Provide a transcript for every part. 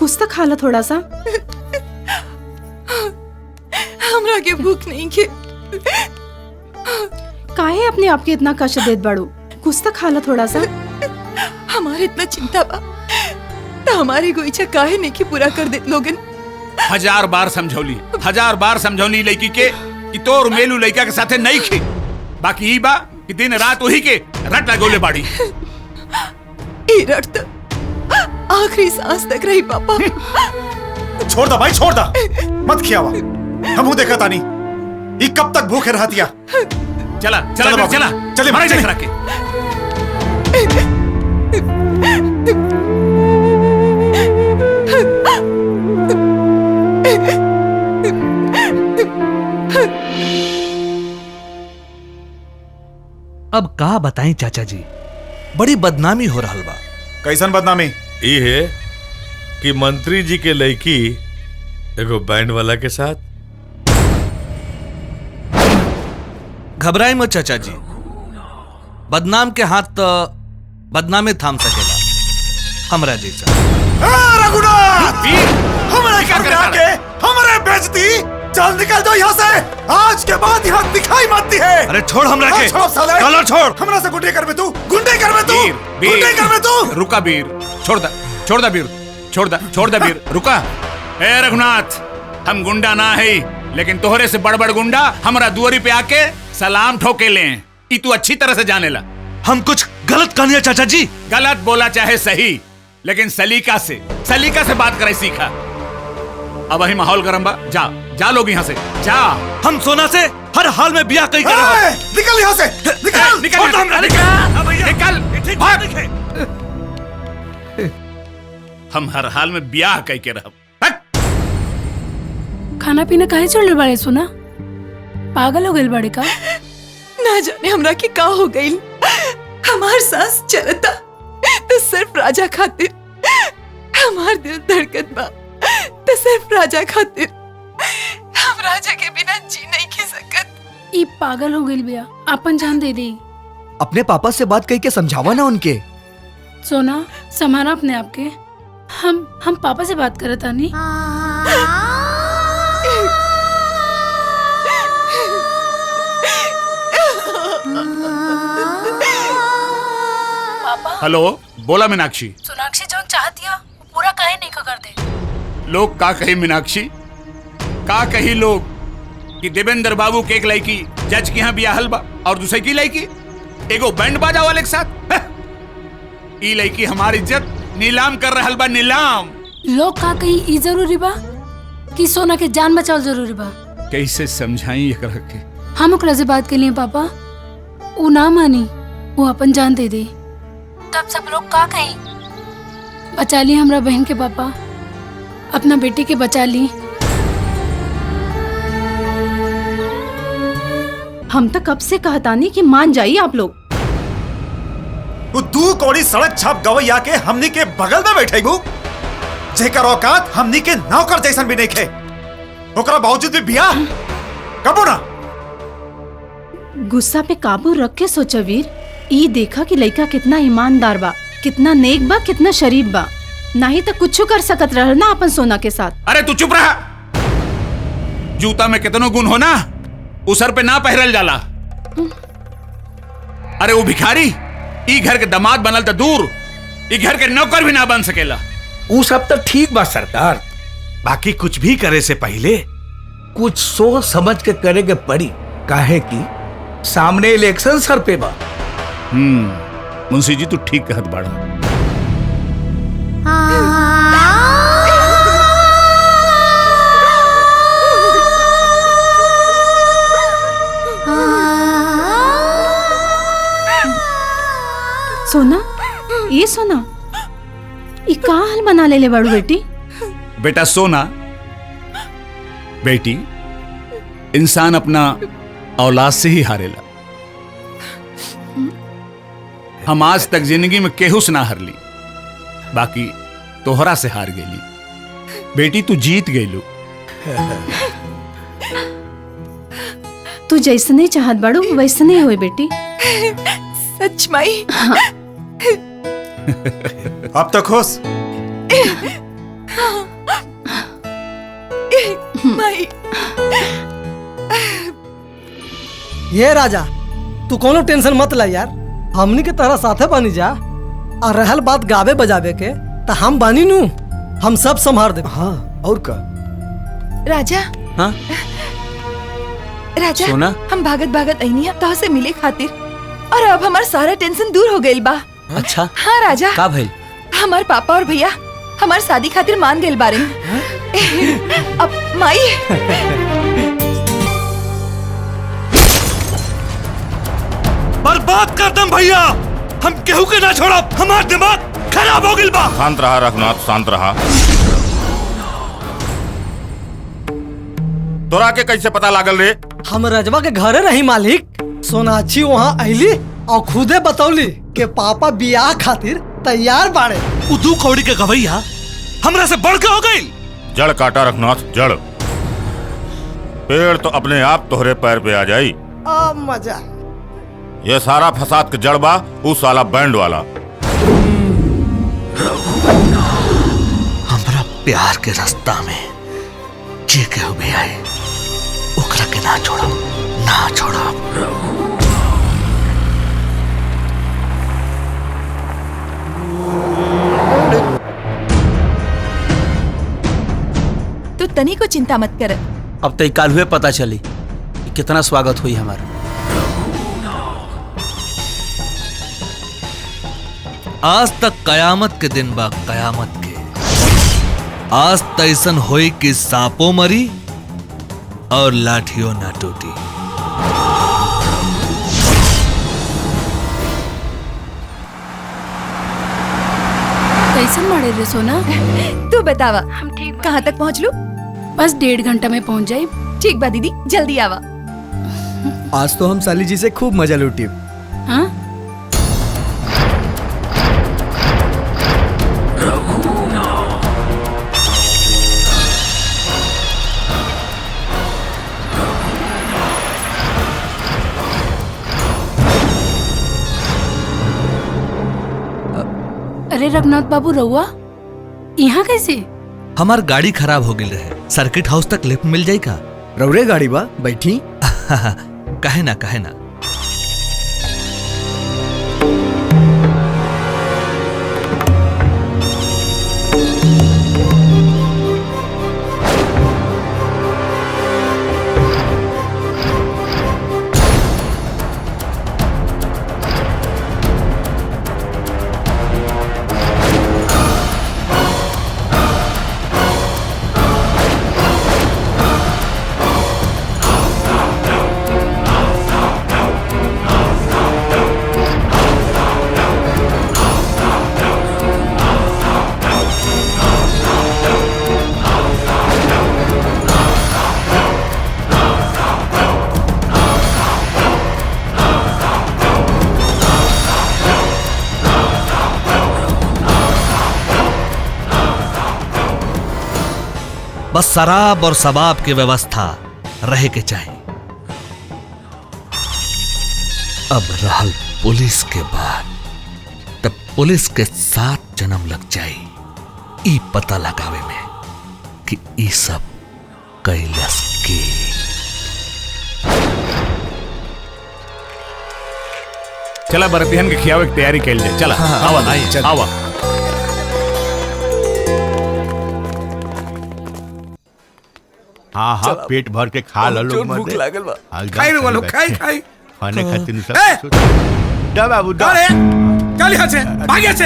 कुछ तो खा लो थोड़ा सा। हमरा के भूख नहीं के। काहे अपने आप के इतना कष्ट देत बाड़ू? कुछ तो खा लो थोड़ा सा। हमारे इतना चिंता बा तो हमारी कोई इच्छा काहे नहीं की पूरा कर देत लोगन। 1000 बार समझौली लड़की के कि तोर मेलू लड़का के साथे नहीं खी। बाकी ई बा कि दिन रात वही के रट लगोले बाड़ी। ई रट तो आखिरी सांस तक रही पापा। छोड़ दा भाई, छोड़ दा, मत खियावा। हमहू देखा तानी ये कब तक भूखे रहतिया। चला चला चला चले मारे चले। देख रखे। अब का बताएं चाचा जी, बड़ी बदनामी हो रहा बा। कैसन बदनामी? ये है कि मंत्री जी के लड़की एगो बैंड वाला के साथ। घबराई मत चाचा जी, बदनाम के हाथ तो बदनामे थाम सकेला हमरा जैसा। रघुनाथ, हमारे घर में आके हमारे बेइज्जती। चल निकल दो यहाँ से। आज के बाद यहाँ दिखाई मत दी है। अरे छोड़ हमरा के। छोड़ साले। कलर छोड़। हमरा से गुंडे कर में तू, गुंडे कर में तू, वीर, गुंडे कर में तू। रुका वीर, छोड़ दा वीर, छोड़ दा वीर, रुका। ए रघुनाथ, हम गुंडा ना है, लेकिन तोहरे से बड़ गुंडा हमरा दुआरी पे आके सलाम ठोके ले। ई तू अच्छी तरह से जाने ला। हम कुछ गलत कहनी है चाचा जी। गलत बोला चाहे सही, लेकिन सलीका से बात करे सीखा। अब वही माहौल गरम बा। जा लोग यहाँ से जा। हम सोना से हर हाल में ब्याह कहीं करेंगे। निकल यहाँ से, निकल निकल। हम हर हाल में ब्याह कह के रहब। खाना पीना काहे छोड़ले बाड़े सोना? पागल हो गइल बाड़े का? ना जाने हमरा के का हो गई। हमार सांस चलता तो सिर्फ राजा खातिर। हमार दिल धड़कत बा तो सिर्फ राजा खातिर। हम राजा के बिना जी नहीं खी सकत। ई पागल हो गइल बिया, अपन जान दे दे। अपने पापा से बात कही के समझावा ना उनके। सोना संभाला अपने आप के। हम पापा से बात करत आनी। हेलो, बोला मीनाक्षी। सोनाक्षी जो चाहती है पूरा काहे नहीं कर दे। लोग का कही मीनाक्षी, का कही लोग कि देवेंद्र बाबू के एक लड़की जज के यहाँ बियाहल बा और दूसरी की लड़की एगो बैंड बाजा वाले के साथ। ई लड़की हमारी इज्जत नीलाम कर रहल बा, नीलाम। लोग का कही ई जरूरी बा कि सोना के जान बचाव जरूरी बा? कैसे समझाई एकरा के? हम ओकरा से बात के लिए पापा, वो ना मानी, वो अपन जान दे दे। तब सब लोग का कहीं बचा ली हमरा बहन के पापा, अपना बेटी के बचा ली। हम तो कब से कहतानी कि मान जाइए आप लोग। वो दू कौड़ी सड़क छाप गवैया के हमनी के बगल में बैठे गु, जेकर औकात हमनी के नौकर जैसन भी नहीं खे। ओकरा बावजूद भी बियाह कबो ना। गुस्सा पे काबू रख के सोचा वीर। ई देखा कि लड़का कितना ईमानदार बा, कितना नेक बा, कितना शरीफ बा। नहीं तो कुछ कर सकत रह ना अपन सोना के साथ। अरे तू चुप रहा। जूता में कितनो गुण हो ना, उसर पे ना पहरल जाला। अरे वो भिखारी ई घर के दामाद बनल तो दूर, ई घर के नौकर भी ना बन सकेला। वो सब तो ठीक बा सरकार, बाकी कुछ भी करे से पहले कुछ सोच समझ के करे के पड़ी। काहे कि सामने इलेक्शन सर पे बा। मुंशी जी तू ठीक कहत बाड़ा। सोना, ये सोना, ये का हाल बना ले बड़ू बेटी? बेटा सोना, बेटी इंसान अपना औलाद से ही हारेला। हम आज तक जिंदगी में केहू से ना हारली, बाकी तोहरा से हार गईली। बेटी तू जीत गईलू। तू जैसने चाहत बड़ू वैसने होए बेटी। सच माई। अब तक खुश। माई ये राजा तू कोनो टेंशन मत ले यार, हमनी के तरह साथे बनी जा। और रहल बात गावे बजावे के, तो हम बानी नू, हम सब संभार दे। हाँ और का राजा। हाँ राजा सोना? हम भागत भागत आईनी है तो से मिले खातिर, और अब हमार सारा टेंशन दूर हो गइल बा। अच्छा हाँ राजा, का भइल? हमार पापा और भैया हमार शादी खातिर मान गइल बारे। अब माई बर्बाद कर दम भैया, हम केहू के ना छोड़ा, हमार दिमाग खराब हो गिल बा। शांत रहा रघुनाथ, शांत रहा। तोरा के कैसे पता लागल रे? हम रजवा के घरे रही मालिक, सोनाक्षी वहाँ आईली और खुदे बतौली के पापा बियाह खातिर तैयार बाड़े। उदू कौड़ी के गवैया हमरा से बढ़ के हो गई। जड़ काटा रघुनाथ, जड़। पेड़ तो अपने आप तोहरे पैर पे आ जाई। मजा। ये सारा फसाद के जड़ बा उस साला बैंड वाला। हमरा प्यार के रास्ता में जे केहू भी आए ओकरा के ना छोड़ा, ना छोड़ा। तू तनी को चिंता मत कर। अब तो काल हुए पता चली कि कितना स्वागत हुई हमारा। आज तक कयामत के दिन बा, कयामत के। आज तैसन होई कि सांपो मरी और लाठियों ना टूटी। कैसन मारे रे सोना? तू बतावा हम ठीक कहाँ तक पहुँच लू? बस 1.5 घंटा में पहुँच जाए। ठीक बा दीदी, जल्दी आवा। आज तो हम साली जी से खूब मजा लूटी। हाँ अरे रघुनाथ बाबू रहुआ यहाँ कैसे? हमार गाड़ी खराब हो गई रहे, सर्किट हाउस तक लिफ्ट मिल जाई का? रौरे गाड़ी बा बैठी। कहे ना, कहे ना। बस शराब और शबाब की व्यवस्था रहे के चाहिए। अब रहल पुलिस के बाद, तब पुलिस के 7 जन्म लग जाई ई पता लगावे में कि ई सब कैलस के। चला बरतिहन के खियावे की तैयारी कैल जाए। चला आवा, आवा। हाँ हाँ पेट भर के खा लो लोग। भूख लागल बा। खाई रे वालो, खाई खाई। खाने खातिर दा बाबू दा। अरे चल यहाँ से, भाग यहाँ से।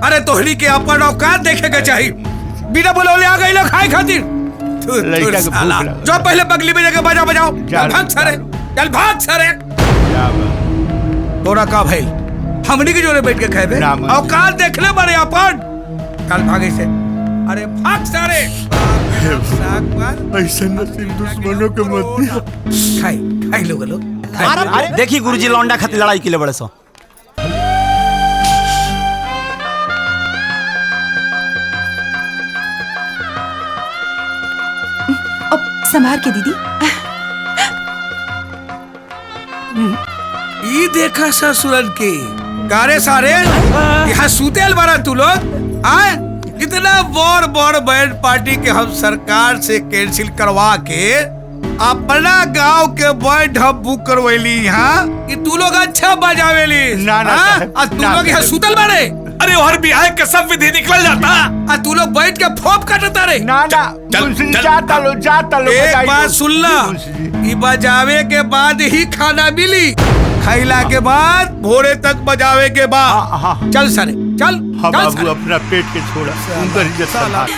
अरे तोहरी के अपन औकात देखे के चाहिए। बिना बुलौले आ गई लोग खाए खातिर। लड़का के भूख लागल। जो पहले बगली में जाके बजाओ बजाओ। चल भाग सारे, चल भाग सारे। तोरा का भाई हमनी के जोरे बैठ के खाए औकात देख ले बड़े अपन। कल भागे से, अरे भाग सारे। ऐसे नसीब दुश्मनों के मत दिया। खाई खाई लोग लोग। देखी गुरुजी लौंडा खातिर लड़ाई के लिए बड़े सो। अब संभार के दीदी। ये देखा ससुरन के गारे सारे यहाँ सूतेल बारा तू लोग आए। इतना बड़ बड़ बैंड पार्टी के हम सरकार से कैंसिल करवा के अपना गांव के बैंड हम बुक करवैली यहाँ कि तू लोग अच्छा बजावेली ना आ तू लोग यहाँ सुतल बारे। अरे और बिहार के सब विधि निकल जाता आ तू लोग बैठ के फोप काटता रे। ना जाता लो एक बात सुन ला, ई बजावे के बाद ही खाना मिली, खैला के बाद भोरे तक बजावे के बाद। चल सारे चल। हाँ बाबू अपना पेट के छोड़ा उनकर इज्जत संभाल।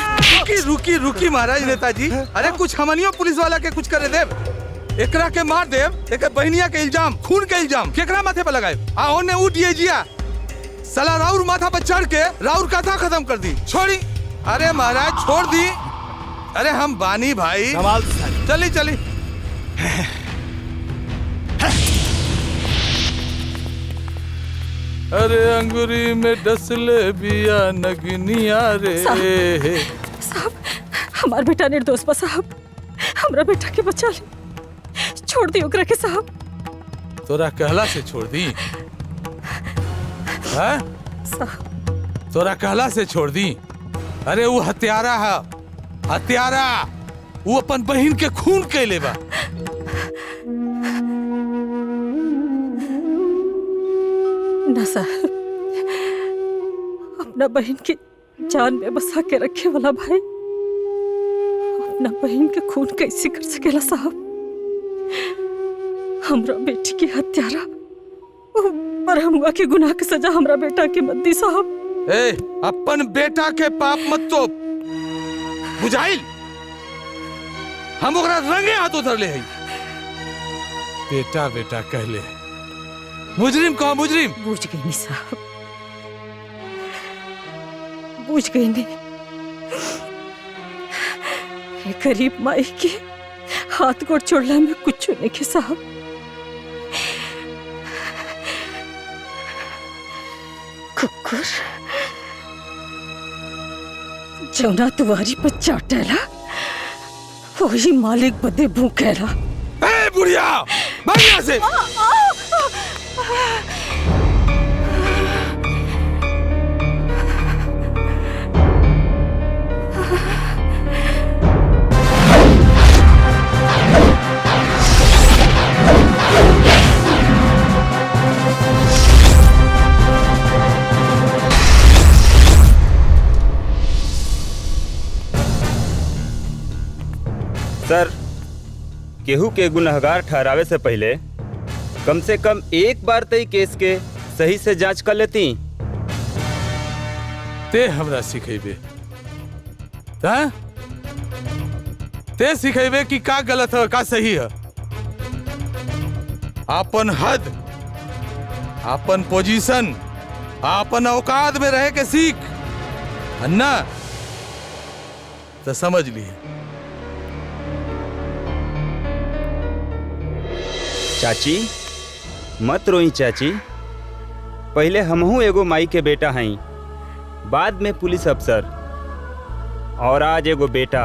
रुकी रुकी महाराज नेताजी, अरे कुछ हमनियो पुलिस वाला के कुछ करे देव, एकरा के मार देव। एक बहनिया के इल्जाम, खून के इल्जाम केकरा माथे पे लगाए। आओ ने उठिए जिया साला राउर माथा पर चढ़ के राउर कथा खत्म कर दी। छोड़ी, अरे महाराज छोड़ दी। अरे हम बानी भाई, चली चली। अरे अंगूरी में डसले बिया नगनिया रे। साहब हमार बेटा निर्दोष बा साहब, हमरा बेटा के बचा ली, छोड़ दी ओकरा के साहब। तोरा कहला से छोड़ दी? हाँ? तोरा कहला से छोड़ दी? अरे वो हत्यारा है, हत्यारा। वो अपन बहन के खून कैले बा। ना साहब, अपना बहन की जान में बसा के रखे वाला भाई अपना बहन के खून कैसे कर सकेला साहब? हमरा बेटी की हत्यारा पर हमुआ के गुनाह की सजा हमरा बेटा के मत दी साहब। ए, अपन बेटा के पाप मत तो बुझाइल, हम ओकरा रंगे हाथ उधर ले हैं। बेटा बेटा कहले, मुजरिम कहो मुजरिम। बुझ गई नहीं साहब, बुझ गई नहीं। गरीब माई के हाथ गोड़ छोड़ला में कुछ नहीं के साहब। कुकुर जौना तुम्हारी पर चाटेला वही मालिक बदे भूखेला। ए बुढ़िया, भाग यहाँ से। सर, केहू के गुनहगार ठहरावे से पहले कम से कम एक बार तई केस के सही से जांच कर लेती। ते हमरा सिखेबे, हाँ? ते सिखेबे कि का गलत है का सही है। अपन हद, अपन पोजीशन, अपन औकात में रह के सीख, अन्ना तो समझ लिए। चाची मत रोई चाची, पहले हमहू एगो माई के बेटा हई, बाद में पुलिस अफसर, और आज एगो बेटा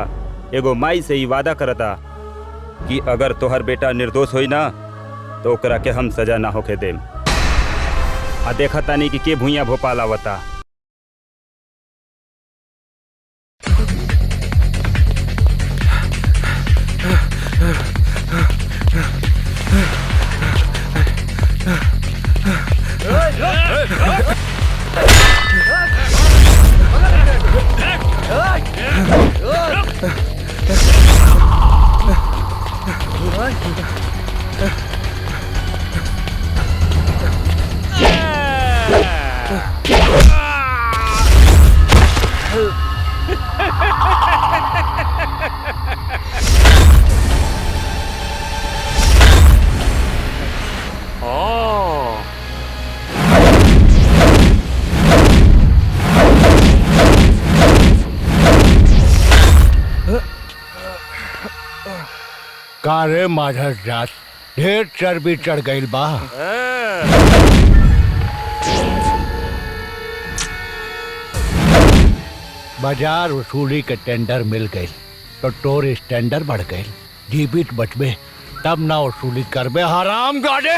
एगो माई से ही वादा करता कि अगर तोहर बेटा निर्दोष होई ना तो ओकरा के हम सजा ना होके देम। आ देखा तानी कि के भुइया भोपाल आवता। का रे माझा जात ढेर चर्बी चढ़ गईल बा। बाजार वसूली के टेंडर मिल गई तो तोर स्टैंडर्ड बढ़ गई। जीवित बचबे तब ना वसूली करबे हराम गाड़े।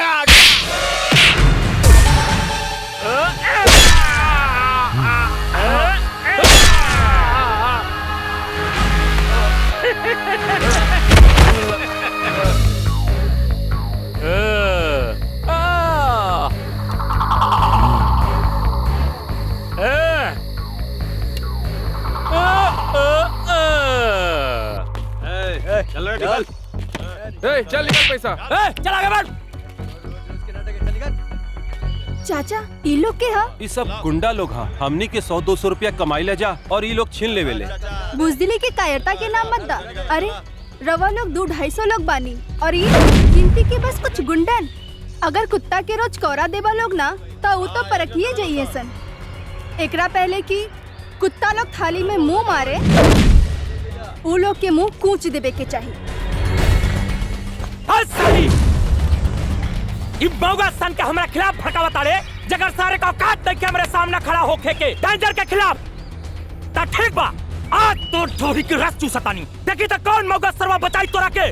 चल निकल पैसा। चल आगे बढ़। चाचा ये लोग के हा? ये सब गुंडा लोग हाँ। हमनी के 100-200 रुपया कमाई ले जा और ये लोग छीन लेवे ले। बुजदिली के कायरता के नाम मत दा। अरे रवा लोग 200-250 लोग बानी और ये गिनती के बस कुछ गुंडन। अगर कुत्ता के रोज कौरा देवा लोग ना तो वो तो परखिए जाइए सन। एकरा पहले कि कुत्ता लोग थाली में मुंह मारे वो लोग के मुंह कूच देवे के चाहिए। बउगा सन के हमारे खिलाफ भड़कावता रे। जगर सारे का औकात देख के हमारे सामने खड़ा होके के डेंजर के खिलाफ ता ठीक बा। आज तो ढोरी की रस चूसतानी देखी तो कौन मौका सरवा बचाई तोरा के।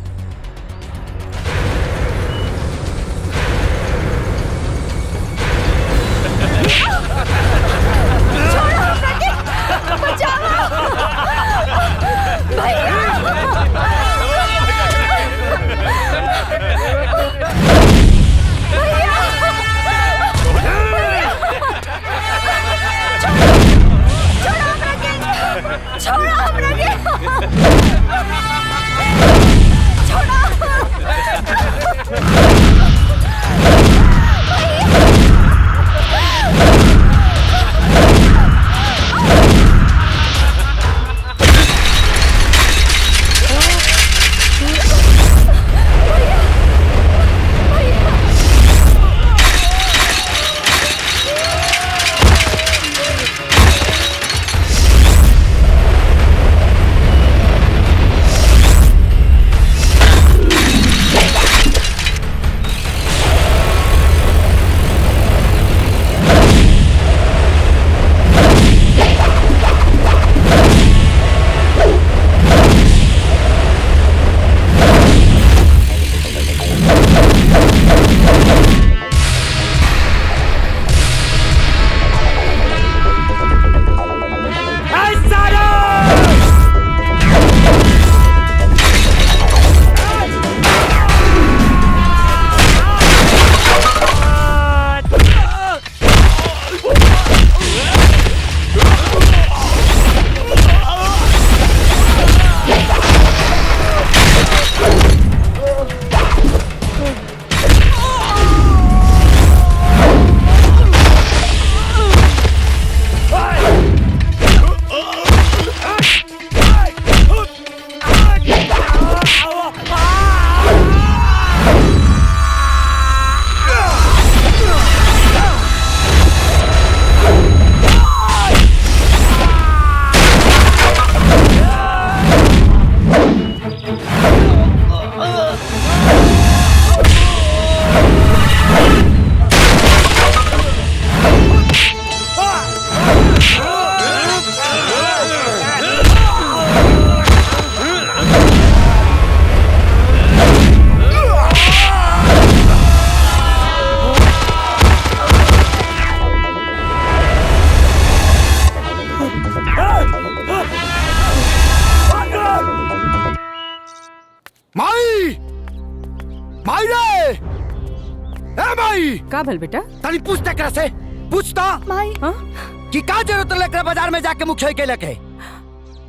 का भल बेटा? तनी पूछते कर से पूछता माई कि का जरूरत लेकर बाजार में जाके मुखिया के लगे।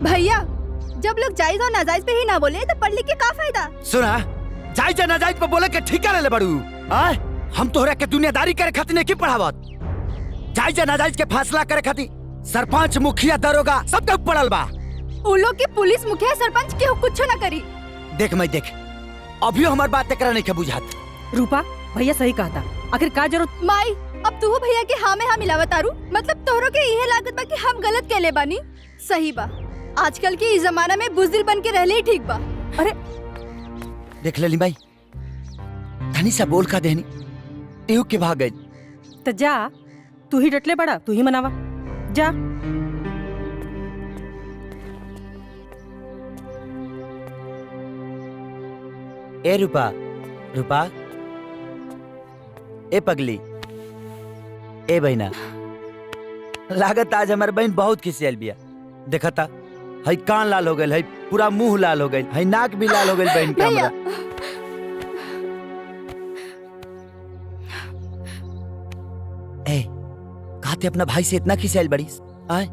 भैया जब लोग जायज और नाजायज पे ही ना बोले तो पढ़ लिख के का फायदा? सुना जायज नाजायज पे बोले के ठीक है ले बड़ू। हम तोहरा के दुनियादारी करे खातिर नहीं पढ़ावत। जायज नाजायज के फैसला करे खातिर सरपंच मुखिया दरोगा सब के पड़ल बा। उ लोग के पुलिस मुखिया सरपंच के कुछ ना करी। देख मैं देख अभी हमार बात करा नहीं के बुझात। रूपा भैया सही कहा था। आखिर का जरूरत? माई अब तू भैया के हाँ में हाँ मिलावत आरू मतलब तोहरो के यह लागत बा कि हम गलत कहले बानी। सही बा आजकल के इस जमाना में बुजदिल बन के रहले ही ठीक बा। अरे देख लेली भाई धनी सा बोल का देनी एहू के भाग गई। तो जा तू ही डटले बड़ा तू ही मनावा जा। ए रूपा रूपा ए पगली ए बहना लागत आज हमारे बहन बहुत खिसियल बिया। देखा था हई कान लाल हो गए हई पूरा मुंह लाल हो गए हई नाक भी लाल हो गए बहन के हमरा। ए कहते अपना भाई से इतना खिसियल बड़ीस आए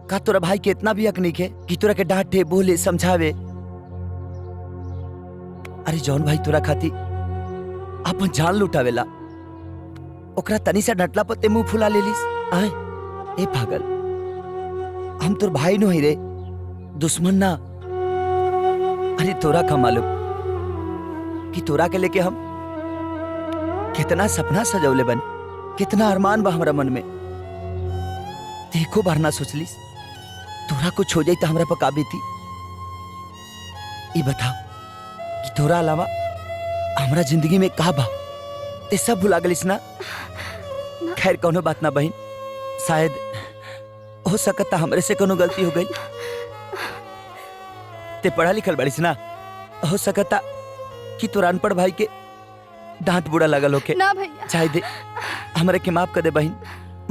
का तोरा भाई के इतना भी हक नहीं है कि तोरा के डांटे बोले समझावे। अरे जौन भाई तोरा खाती अपन जान लुटावेला ओकरा तनी सा डटला पते मुंह फुला लेलिस। आए ए पागल, हम तोर भाई नो ही रे, दुश्मन ना। अरे तोरा का मालूम कि तोरा के लेके हम कितना सपना सजौले बन, कितना अरमान बा हमरा मन में। देखो बार ना सोचलिस तोरा कुछ हो जाई तो हमरा पका बीती। ये बताओ कि तोरा अलावा हमरा जिंदगी में का बा, ते सब भुला गलिस ना? खैर कोनो बात ना बहन, शायद हो सकता हमरे से कोनो गलती हो गई। ते पढ़ा लिखल बड़िस ना, हो सकता कि तोरा अनपढ़ भाई के डांट बुरा लगल होके। ना भैया, चाहे दे हमरे के माफ कर दे बहन,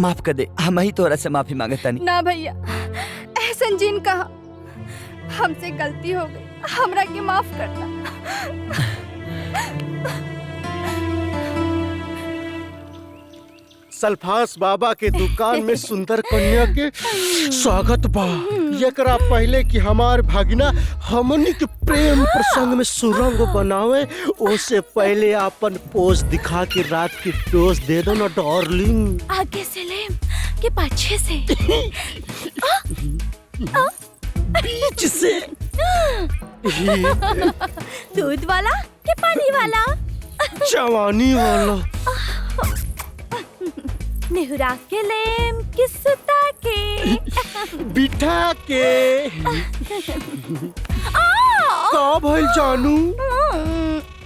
माफ कर दे। हम ही तोरा से माफी मांगता नहीं। ना भैया, एहसन जीन कहा, हमसे गलती हो गई, हमरा के माफ करना। सल्फास बाबा के दुकान में सुंदर कन्या के स्वागत बा। एकरा पहले कि हमार भागिना हमनी के प्रेम प्रसंग में सुरंग बनावे, उससे पहले अपन पोज दिखा के रात की डोज दे दो ना डार्लिंग। आगे से ले कि पीछे से? बीच से। दूध वाला कि पानी वाला? जवानी वाला। नेहुरा के लेम कि सुता के? बिठा के। का भइल जानू?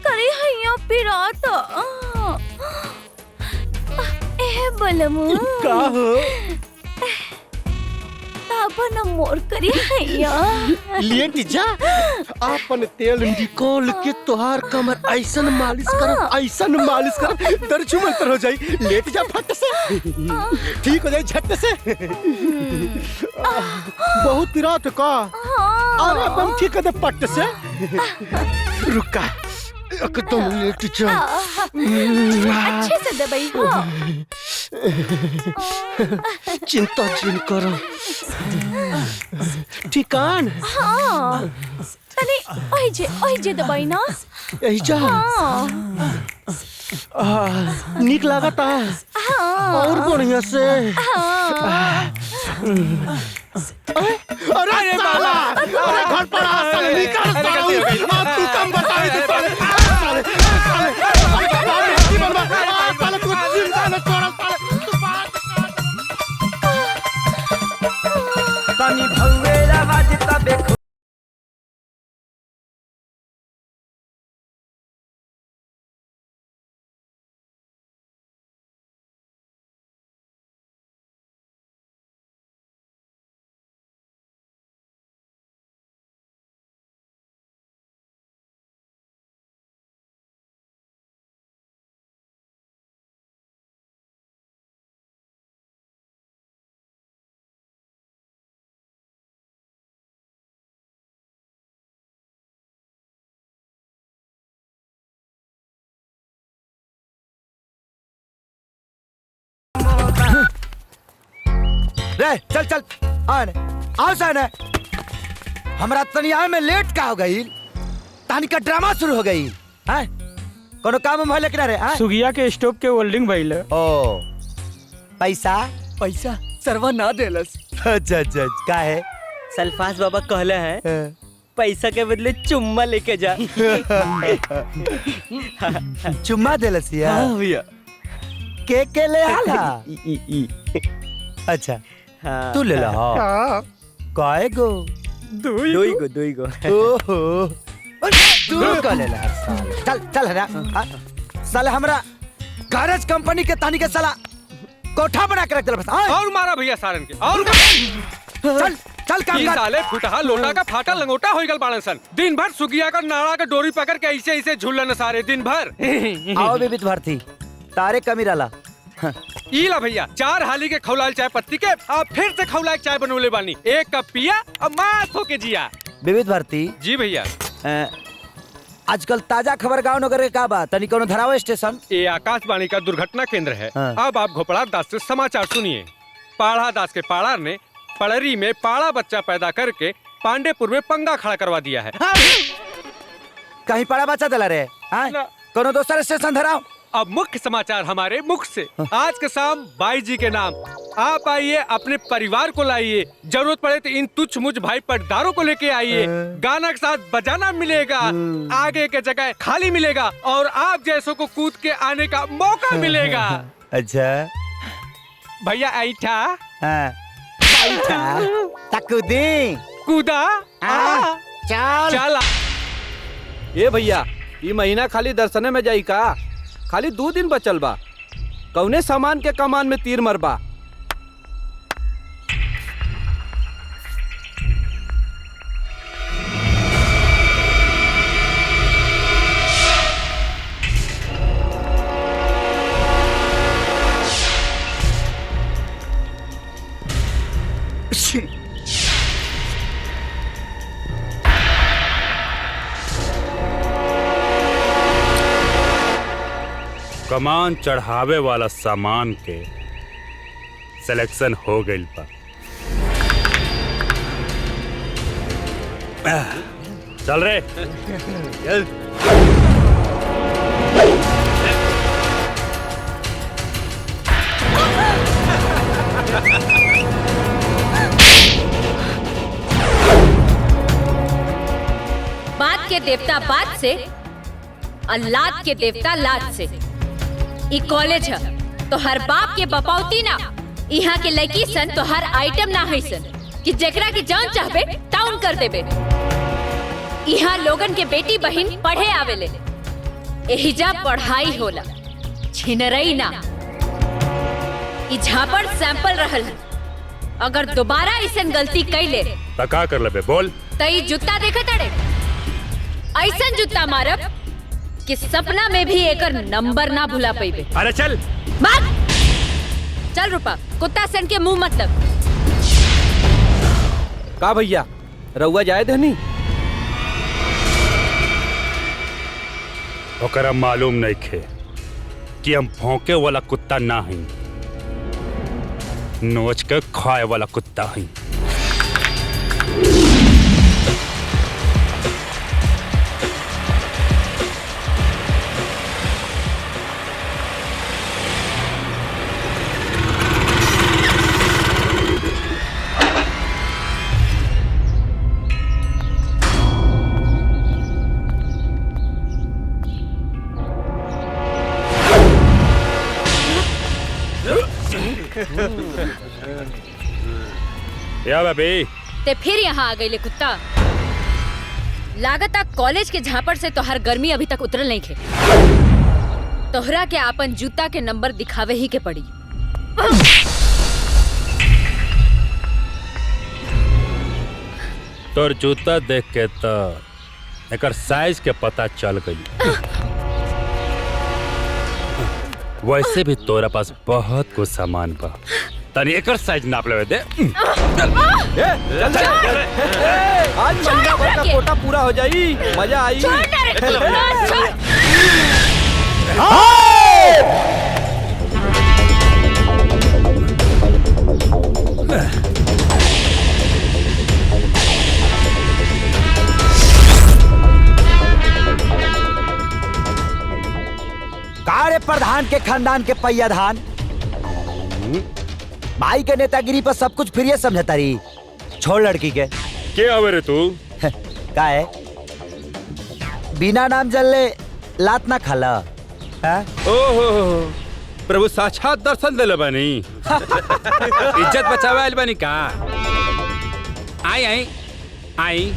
करे हैया पिरात। ए बलमु का हो? ताबन मोर करी हैया। लेट जा, आपन तेल निकोल के तोहार कमर ऐसन मालिश कर दर्द मंतर हो जाई। लेट जा फट से, ठीक हो जाई झट से। बहुत पिरात का? अरे अपन ठीक कर दे पट से। रुका, एकदम लेट जा। अच्छे से दबाई। चिंता जिन करो, ठिकान? हाँ, तनी ओही जे दबाई ना। यही जा। निक लागता। और बढ़िया से। अरे साला, अरे घर पर आ साले, निकाल साला, तू कम बताई दे साले, साले तू चिंता न छोड़ तनी भवेला बाजता बेखो। रे चल चल आने आओ साने। हमरा तनिया में लेट का हो गई, तानी का ड्रामा शुरू हो गई है। कोनो काम में भले किनारे है। सुगिया के स्टोव के वेल्डिंग भइल। ओ पैसा पैसा सरवा ना देलस। अच्छा अच्छा का है? सल्फास बाबा कहले हैं पैसा के बदले चुम्मा लेके जा। चुम्मा देलस या? हाँ भैया। के ले आला? अच्छा हाँ, तू ले ला। हाँ। काहे गो? दुई गो। ओहो तू का ले ला साला। चल चल ना साला, हमरा गैरेज कंपनी के तानी के साला कोठा बना के रख दे बस। और मारा भैया सारन के। और चल चल काम कर। साले फुटहा लोटा का फाटा लंगोटा हो गल बाड़न सन। दिन भर सुगिया का नाड़ा का डोरी पकड़ के ऐसे झूलन सारे दिन भर। आओ बेबी भारती, तारे कमी रला। ई ला भैया 4 हाली के खौलाल चाय पत्ती के आप फिर से खौलाल चाय बनोले बानी। 1 कप पिया और मास होके जिया। विविध भारती जी भैया। आजकल ताजा खबर गांव नगर के का बात? तनी कोनो धरावा स्टेशन? ये आकाशवाणी का दुर्घटना केंद्र है। अब आप घोपड़ा दास से समाचार सुनिए। पाड़ा दास के पाड़ार ने पड़री में पाड़ा बच्चा पैदा करके पांडेपुर में पंगा खड़ा करवा दिया है। कहीं पड़ा बचा दिला रे हाँ? कोनो दोसर स्टेशन धराओ। अब मुख्य समाचार हमारे मुख से। आज के शाम बाई जी के नाम आप आइए, अपने परिवार को लाइए, जरूरत पड़े तो इन तुच्छ मुझ भाई पटदारों को लेके आइए। गाना के साथ बजाना मिलेगा, आगे के जगह खाली मिलेगा और आप जैसों को कूद के आने का मौका मिलेगा। अच्छा भैया ऐठा तकुदी कूदा चल। ये भैया ये महीना खाली दर्शने में जाई का? खाली 2 दिन बचल बा, कौने सामान के कमान में तीर मरबा। कमान चढ़ावे वाला सामान के सिलेक्शन हो गइल बा। चल रे चल। बात के देवता बात से और लात के देवता लात से। ई कॉलेज है तो हर बाप के बपौती ना, यहाँ के लड़की सन तो हर आइटम ना है सन कि जेकरा की जान चाहबे टाउन कर देबे। यहाँ लोगन के बेटी बहन पढ़े आवेले, एहिजा पढ़ाई होला, छिनरई ना। ई झापड़ सैंपल रहल है, अगर दोबारा ऐसन गलती कैले त का कर लेबे बोल। तई जूता देखे तड़े, ऐसन जूता मारब कि सपना में भी एकर नंबर ना भुला पाइबे। अरे चल भाग। चल रूपा, कुत्ता सन के मुंह मतलब। का भैया रउआ जाए धनी? ओकरा मालूम नहीं खे कि हम भौंके वाला कुत्ता ना हई, नोच के खाए वाला कुत्ता हई। या बेबी ते फिर यहाँ आ गई कुत्ता। लागता कॉलेज के झापड़ से तोहर गर्मी अभी तक उतरल नहीं खे। तोहरा के आपन जूता के नंबर दिखावे ही के पड़ी। तोर जूता देख के तो एकर साइज के पता चल गई। वैसे भी तोरा पास बहुत कुछ सामान बा, तनी एकर साइज नाप लेवे दे। आज महीना भर का कोटा पूरा हो जाई, मजा आई। कारे प्रधान के खानदान के पैया धान, भाई के नेतागिरी पर सब कुछ फिर समझता रही। छोड़ लड़की के। के आवे रे तू? का है बिना नाम जलले लात ना खाला। ओहो प्रभु साक्षात दर्शन दिले बानी। इज्जत बचावे आइल बानी का? आई आई आई।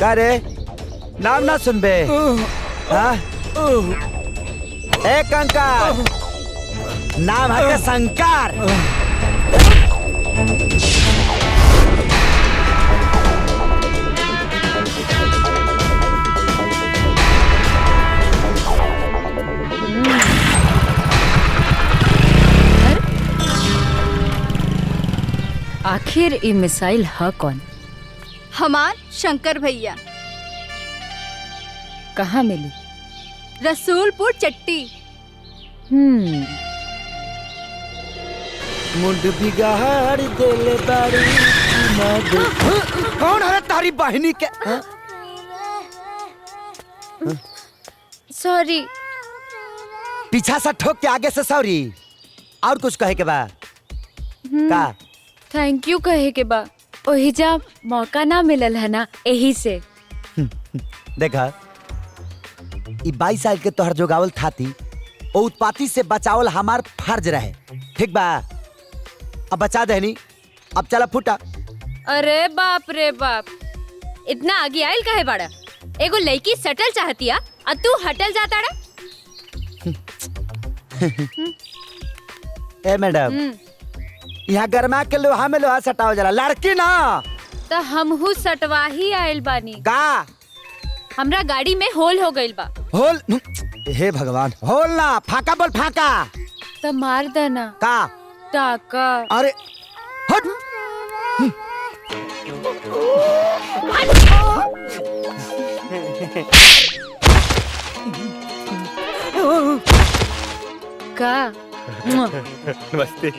का रे नाम ना सुनबे हाँ? ए कंकर नाम है शंकर। आखिर ये मिसाइल है कौन? हमार शंकर भैया। कहाँ मिली? रसूलपुर चट्टी। मुंड बिगाड़ देले बारी कौन है तारी बहनी के? सॉरी। पीछा से ठोक के आगे से सॉरी। और कुछ कहे के बा का? थैंक यू कहे के बा। ओही जा मौका ना मिलल है ना यही से। देखा ई 22 साल के तोहर जोगावल थाती ओ उत्पाती से बचावल हमार फर्ज रहे। ठीक बा अब बचा देनी। अब चला फुटा। अरे बाप रे बाप, इतना आगे आयल काहे बाड़ा? एगो लड़की सटल चाहतिया और तू हटल जाता रा। ए मैडम यहाँ गरमा के लोहा में लोहा सटाव जला लड़की ना तो हमहू सटवा ही आयल बानी का? हमरा गाड़ी में होल हो गइल बा। होल? हे भगवान, होल ना फाका बोल फाका। तो मार देना का? टाका। अरे हट। का? नमस्ते।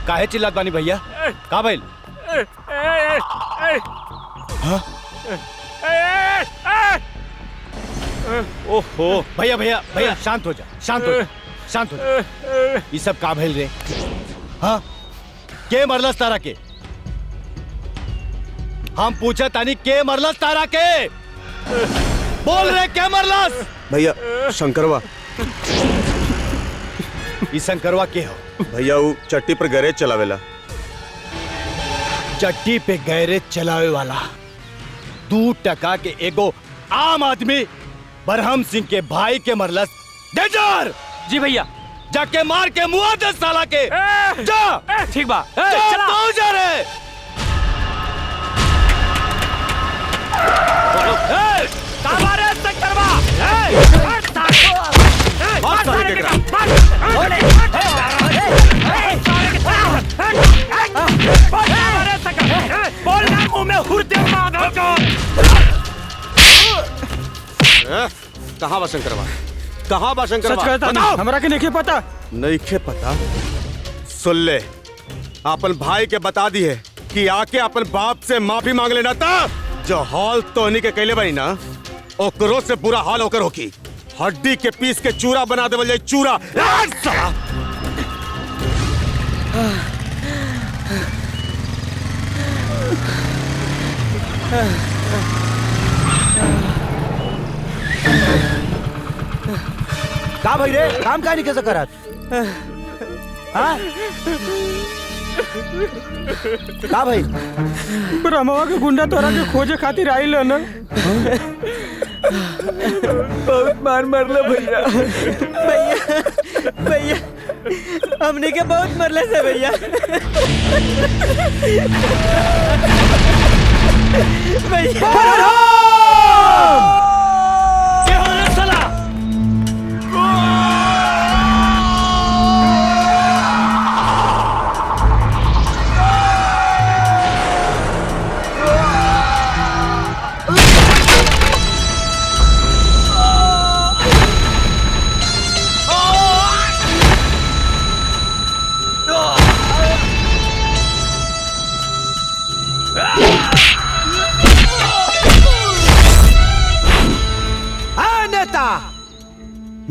काहे चिल्लात बानी भैया? का भइल? ओहो भैया भैया भैया शांत हो जा, शांत हो जा, शांत हो जा। ये सब का भइल रे? हाँ के मरलस तारा के? हम पूछा तानी के मरलस तारा के? बोल रे के मरलस? भैया शंकरवा। ई शंकरवा के हो? भैया वो चट्टी पर गैरेज चलावेला। चट्टी पे गैरेज चलावे वाला 2 टका के एगो आम आदमी बरहम सिंह के भाई के मरलस। डेंजर। जी भैया। जाके मार के मुआ दे साला के। जा। ठीक बा। चला तो जा रे। काबारे शंकरवा। मार सारे के बोलना मुंह में हुर्दे माधव को। कहाँ बा शंकरवा? कहाँ बा शंकरवा? सच कहता नहीं, हमरा के नहीं पता। नहीं खे पता? सुन ले, अपन भाई के बता दी है कि आके अपन बाप से माफी मांग लेना था। जो हाल तोहनी के कैले बनी ना ओकरो से बुरा हाल होकर होकी। हड्डी के पीस के चूरा बना देवल जाए चूरा। का भाई रे काम का नहीं कैसे करत? हाँ? का भाई? ब्रह्मवा के गुंडा तोरा के खोजे खातिर आइल न। बहुत मार मरलो भैया। भैया भैया हमने के बहुत मरले से भैया। भैया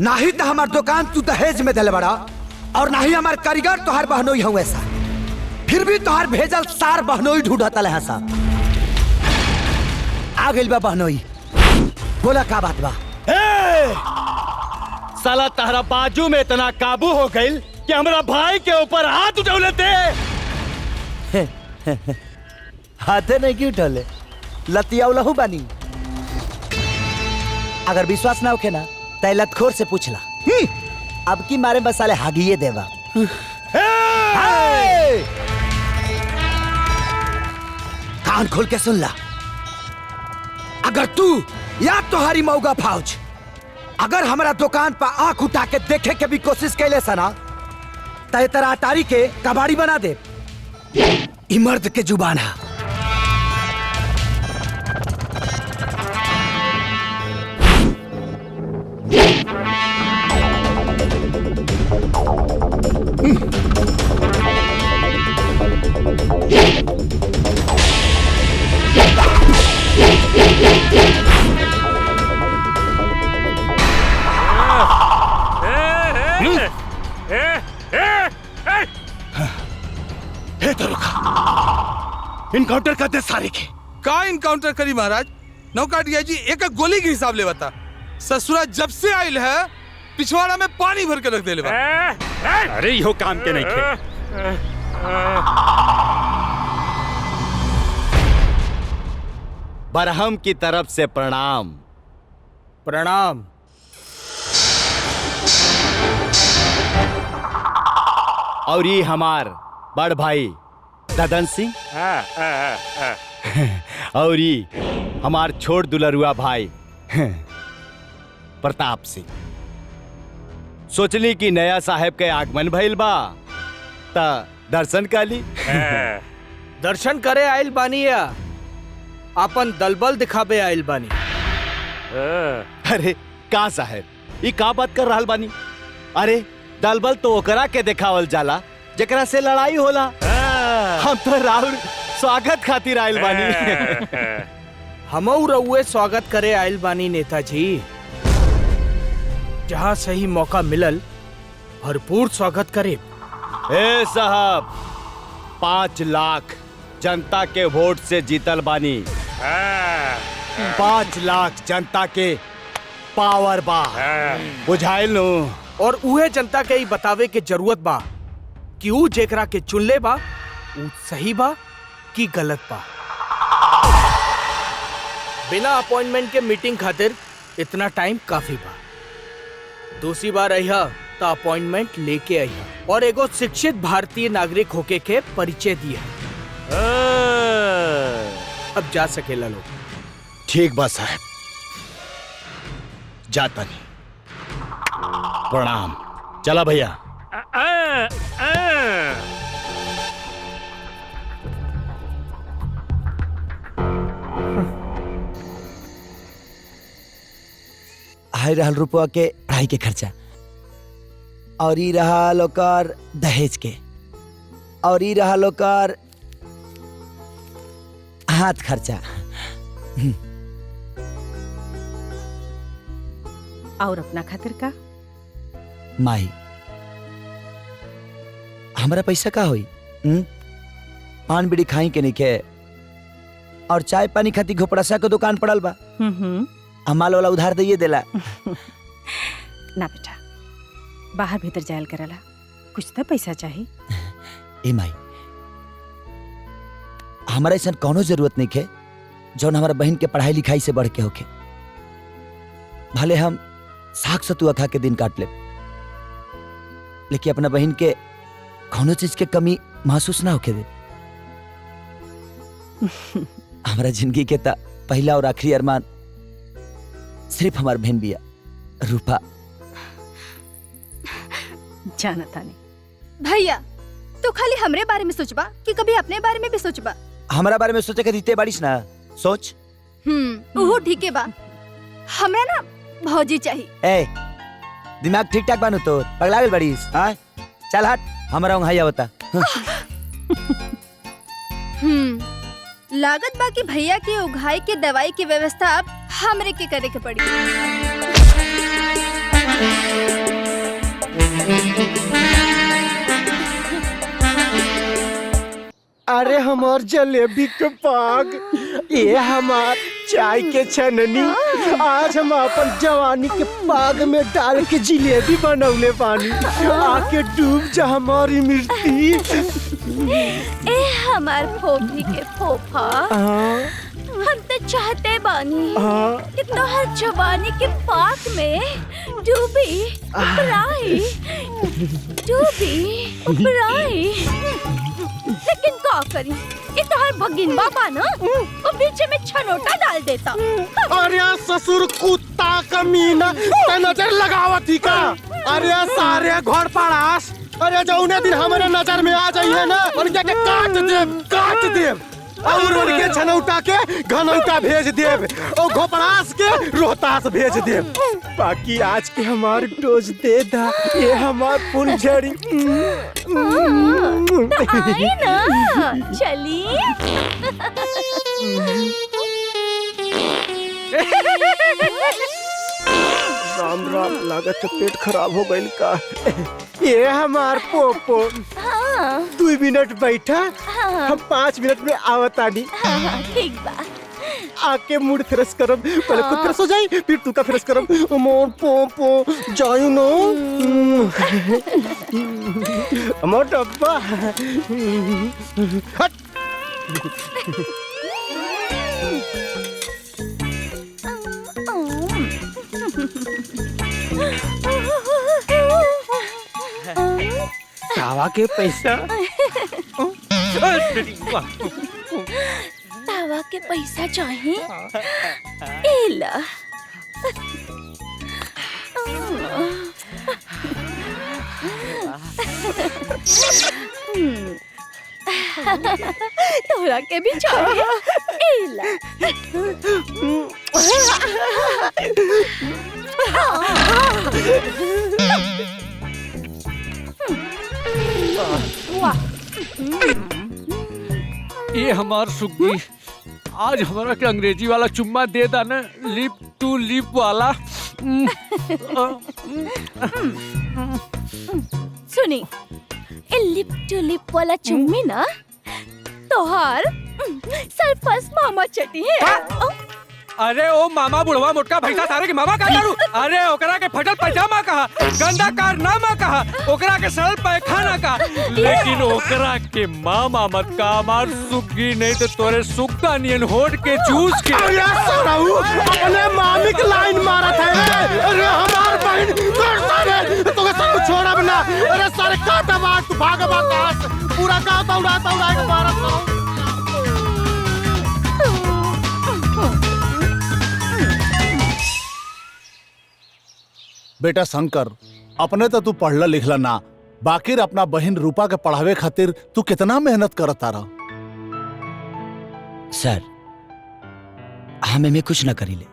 ना ही तो हमार दुकान तू दहेज में दिले बड़ा और ना ही हमार कारीगर तो हर बहनोई हूँ ऐसा। फिर भी तोहार भेजल सार बहनोई ढूंढता है सा। आ गइल बा बहनोई, बोला का बात बा? साला तारा बाजू में इतना काबू हो गई कि हमरा भाई के ऊपर हाथ उठौले थे। हाथे नहीं क्यों उठौले, लतियावलहू बानी। अगर विश्वास ना होखे ना तै लतखोर से पूछला। अब की मारे मसाले हागिए देवा। कान खोल के सुन ला, अगर तू या तोहारी मौगा फौज अगर हमारा दुकान पर आंख उठा के देखे के भी कोशिश कैले सना तय तरा अटारी के कबाड़ी बना दे। ई मर्द के जुबान है। इनकाउंटर करते सारे के का इनकाउंटर करी महाराज। नौका डीआईजी एक एक गोली के हिसाब ले बता। ससुरा जब से आयल है पिछवाड़ा में पानी भर के रख दे ले बा। अरे यो काम के नहीं थे। बरहम की तरफ से प्रणाम। प्रणाम। और ये हमार बड़ भाई ददन सिंह और ये हमार छोट दुलरुआ भाई प्रताप सिंह। सोचली कि नया साहेब के आगमन भइल बा ता दर्शन काली। दर्शन करे आइल बानी या अपन दलबल दिखाबे आइल बानी? अरे का साहेब ये का बात कर रहल बानी? अरे दलबल तो ओकरा के दिखावल जाला जेकरा से लड़ाई होला। हम तो राहुल स्वागत खातिर आइल बानी। हमऊ रउए स्वागत करे आइल बानी नेताजी। जहाँ सही मौका मिलल भरपूर स्वागत करे। ए साहब 5 लाख जनता के वोट से जीतल बानी। 5 लाख जनता के पावर बा, बुझाइल नु। और उहे जनता के ही बतावे के जरूरत बा कि ऊ जेकरा के चुनले बा ऊ सही बा कि गलत बा। बिना अपॉइंटमेंट के मीटिंग खातिर इतना टाइम काफी बा। दूसरी बार अइहा तो अपॉइंटमेंट लेके अइहा और एगो शिक्षित भारतीय नागरिक होके के परिचय दिया। अब जा सकेला लोग। ठीक बा साहब, जाता नहीं। प्रणाम। चला भैया। हाय रहल रुपया के पढ़ाई के खर्चा, और ई रहा लोकर दहेज के, और ई रहा लोकर हाथ खर्चा। और अपना खातिर का? माई हमारा पैसा का होई? पान बीड़ी खाई के नहीं खे और चाय पानी खाती घोपड़ासा के दुकान पड़ल बा। माल वाला उधार दिए देला। ना बेटा, बाहर भीतर जायल करला, कुछ तो पैसा चाहिए। ए माई हमारा ऐसा कोनो जरूरत नहीं खे जौन हमारा बहन के पढ़ाई लिखाई से बढ़ के होके। भले हम साग सतुआ खा के दिन काट ले, लेकिन अपना बहन के कोनो चीज के कमी महसूस ना होके दे। हमारा जिंदगी के ता पहला और आखिरी अरमान सिर्फ हमार बहन बिया रूपा। जाना तानी भैया तू खाली हमरे बारे में सोचबा कि कभी अपने बारे में भी सोचबा? हमारा बारे में सोचे के दीते बारिश ना सोच। वो ठीक है बा। हमरा ना भौजी चाहिए। ए दिमाग ठीक ठाक बानू तो पगला गेल बारिश? हां चल हट, हमारा वहां या बता। लागत बा कि भैया के उघाई के दवाई की व्यवस्था अब हमरे के करे के पड़ी। अरे हमार जलेबी के पाग, ये हमार चाय के छननी, आज हम अपन जवानी के पाग में डाल के जिलेबी बनौले पानी, आके डूब जा हमारी मिर्ती। ए हमार फोफी के फोफा, हम तो चाहते बानी कि तोहर जवानी के पाक में डूबी उपराई, लेकिन का करी, ये तोहर भगिन बाबा ना वो बीच में छनोटा डाल देता। अरे ससुर कुत्ता कमीना, नजर लगावत ही का? अरे सारे घर पड़ास, अरे जौने दिन हमारे नजर में आ जाइए ना, उनके काट देव और उनके छनौटा के घनौटा भेज देव और घोपड़ास के रोहतास भेज देव। बाकी आज के हमार डोज दे दा, ये हमार फुलझड़ी। आई ना, चली। राम राम, लागत पेट खराब हो गई का। ये हमार पोपो, 2 मिनट बैठा, हम 5 मिनट में आवतानी। ठीक बा, आके मूड फ्रेश करब, पहले खुद फ्रेश हो जाई, फिर तू का फ्रेश करब। मोर पोपो जायू नो, मोर डब्बा हट। तावा के पैसा, तावा के पैसा चाहिए, एला। तोरा के भी चाहिए, एला। ये हमार सुग्गी, आज हमारा के अंग्रेजी वाला चुम्मा दे दा ना, लिप टू लिप वाला। सुनी, ए लिप टू लिप वाला चुम्मी ना तोहार सरफस मामा चटी है। अरे ओ मामा बुढ़वा मोटका भैंसा सारे के मामा का करू? अरे ओकरा के फटल पैजामा कहा, गंदा कारनामा कहा, ओकरा के सरल पैखाना कहा, लेकिन ओकरा के मामा मत का। हमार सुग्गी नहीं तो तोरे सुग्गा नियन होट के चूस के। अरे सराऊ, अपने मामी की लाइन मारत है। अरे हमार बहन कर सारे, तो के सब छोड़ा बना। अरे सारे काटा बात भाग बात, पूरा गांव उड़ा के मारत। बेटा शंकर, अपने तो तू पढ़ला लिखला ना, बाकी अपना बहन रूपा के पढ़ावे खातिर तू कितना मेहनत करत तारा। सर, हमें में कुछ न करीले,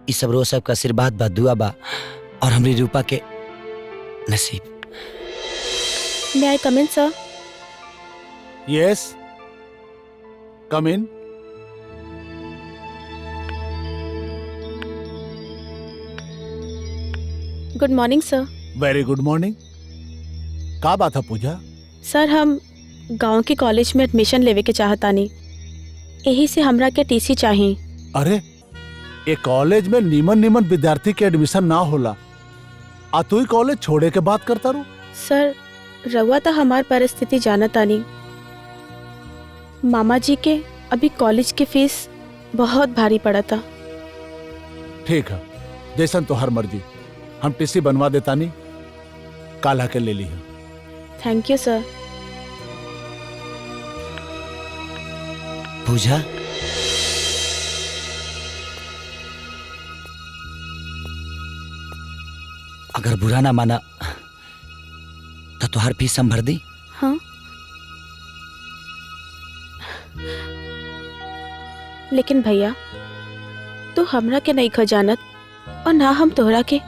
इस सब रो सब का आशीर्वाद बा, दुआ बा और हमारी रूपा के नसीब। May I come in, sir? Yes, come in. Good morning sir. Very good morning. का बात है पूजा? सर, हम गांव के कॉलेज में एडमिशन लेवे के चाहतानी, यही से हमरा के टीसी चाहिए। अरे ये कॉलेज में नीमन विद्यार्थी के एडमिशन ना होला, आ तू ही कॉलेज छोड़े के बात करता रू? सर, रउआ तो हमार परिस्थिति जानतानी। मामा जी के अभी कॉलेज के फीस बहुत भारी पड़ा था। ठीक है, जैसन तो हर मर्जी, हम टीसी बनवा देता नहीं, काला के ले ली है। थैंक यू सर। पूजा, अगर बुरा ना माना तो तुहार फीस हम भर दी। हाँ, लेकिन भैया तू हमरा के नहीं खजानत और ना हम तोहरा के,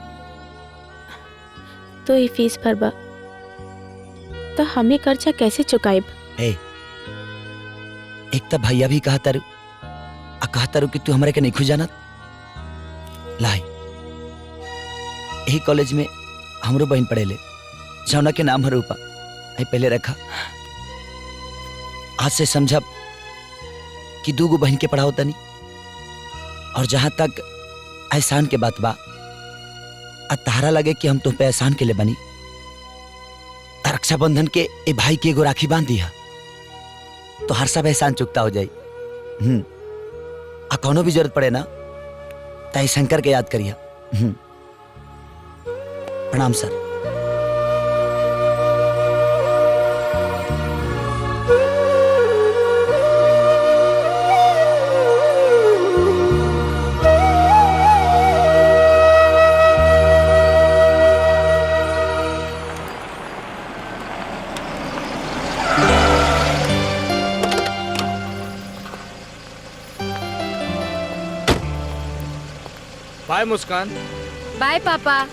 तो ये फीस भरबा तो हमें कर्जा कैसे चुकाएब? एक तो भैया भी कहता रू कि तू हमारे के नहीं खुजानत। लाई, यही कॉलेज में हमरो बहन पढ़े ले, जौना के नाम है रूपा। पहले रखा, आज से समझब कि 2 गो बहन के पढ़ाओ तनी। और जहां तक एहसान के बात बा, तारा लगे कि हम तुम पे एहसान के लिए बनी, रक्षाबंधन के ए भाई के एगो राखी बांध दिया तो हर सब एहसान चुकता हो जाई। कौनो भी जरूरत पड़े ना ताई शंकर के याद करिया। प्रणाम सर। By Muskan. बाय पापा।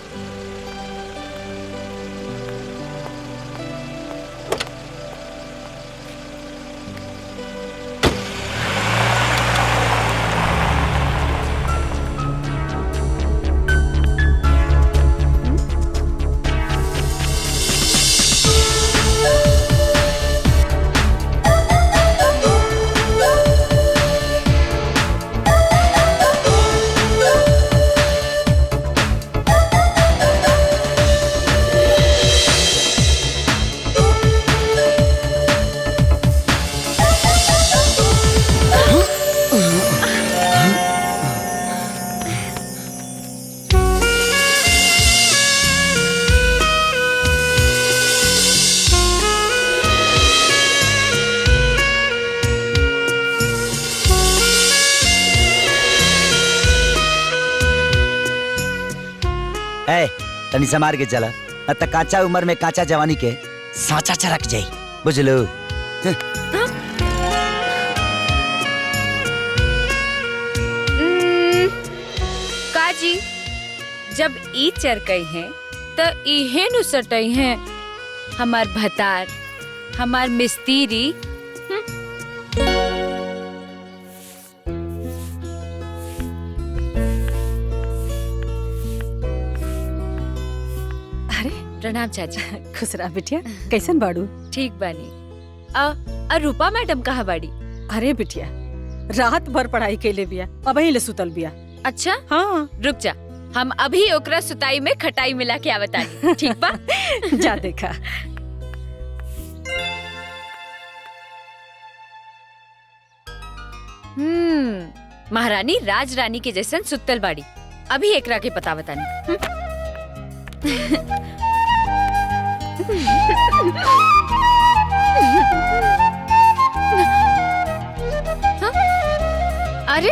तनी समार के चला, न त काचा उम्र में काचा जवानी के साचा चरक जाई, बुझलो। काजी जब ई चरकई हैं तो इहे नु सटई हैं हमार भतार, हमार मिस्त्री। प्रणाम चाची। खुश रह बिटिया, कैसन बाड़ू? ठीक बानी। रूपा मैडम कहाँ बाड़ी? अरे बिटिया रात भर पढ़ाई कैले बिया, अब ही ले सुतल बिया। अच्छा हाँ, रुक जा, हम अभी ओकरा सुताई में खटाई मिला के आवतानी, ठीक बा? जा देखा। महारानी राज रानी के जैसन सुतल बाड़ी, अभी एकरा के पता बतानी। अरे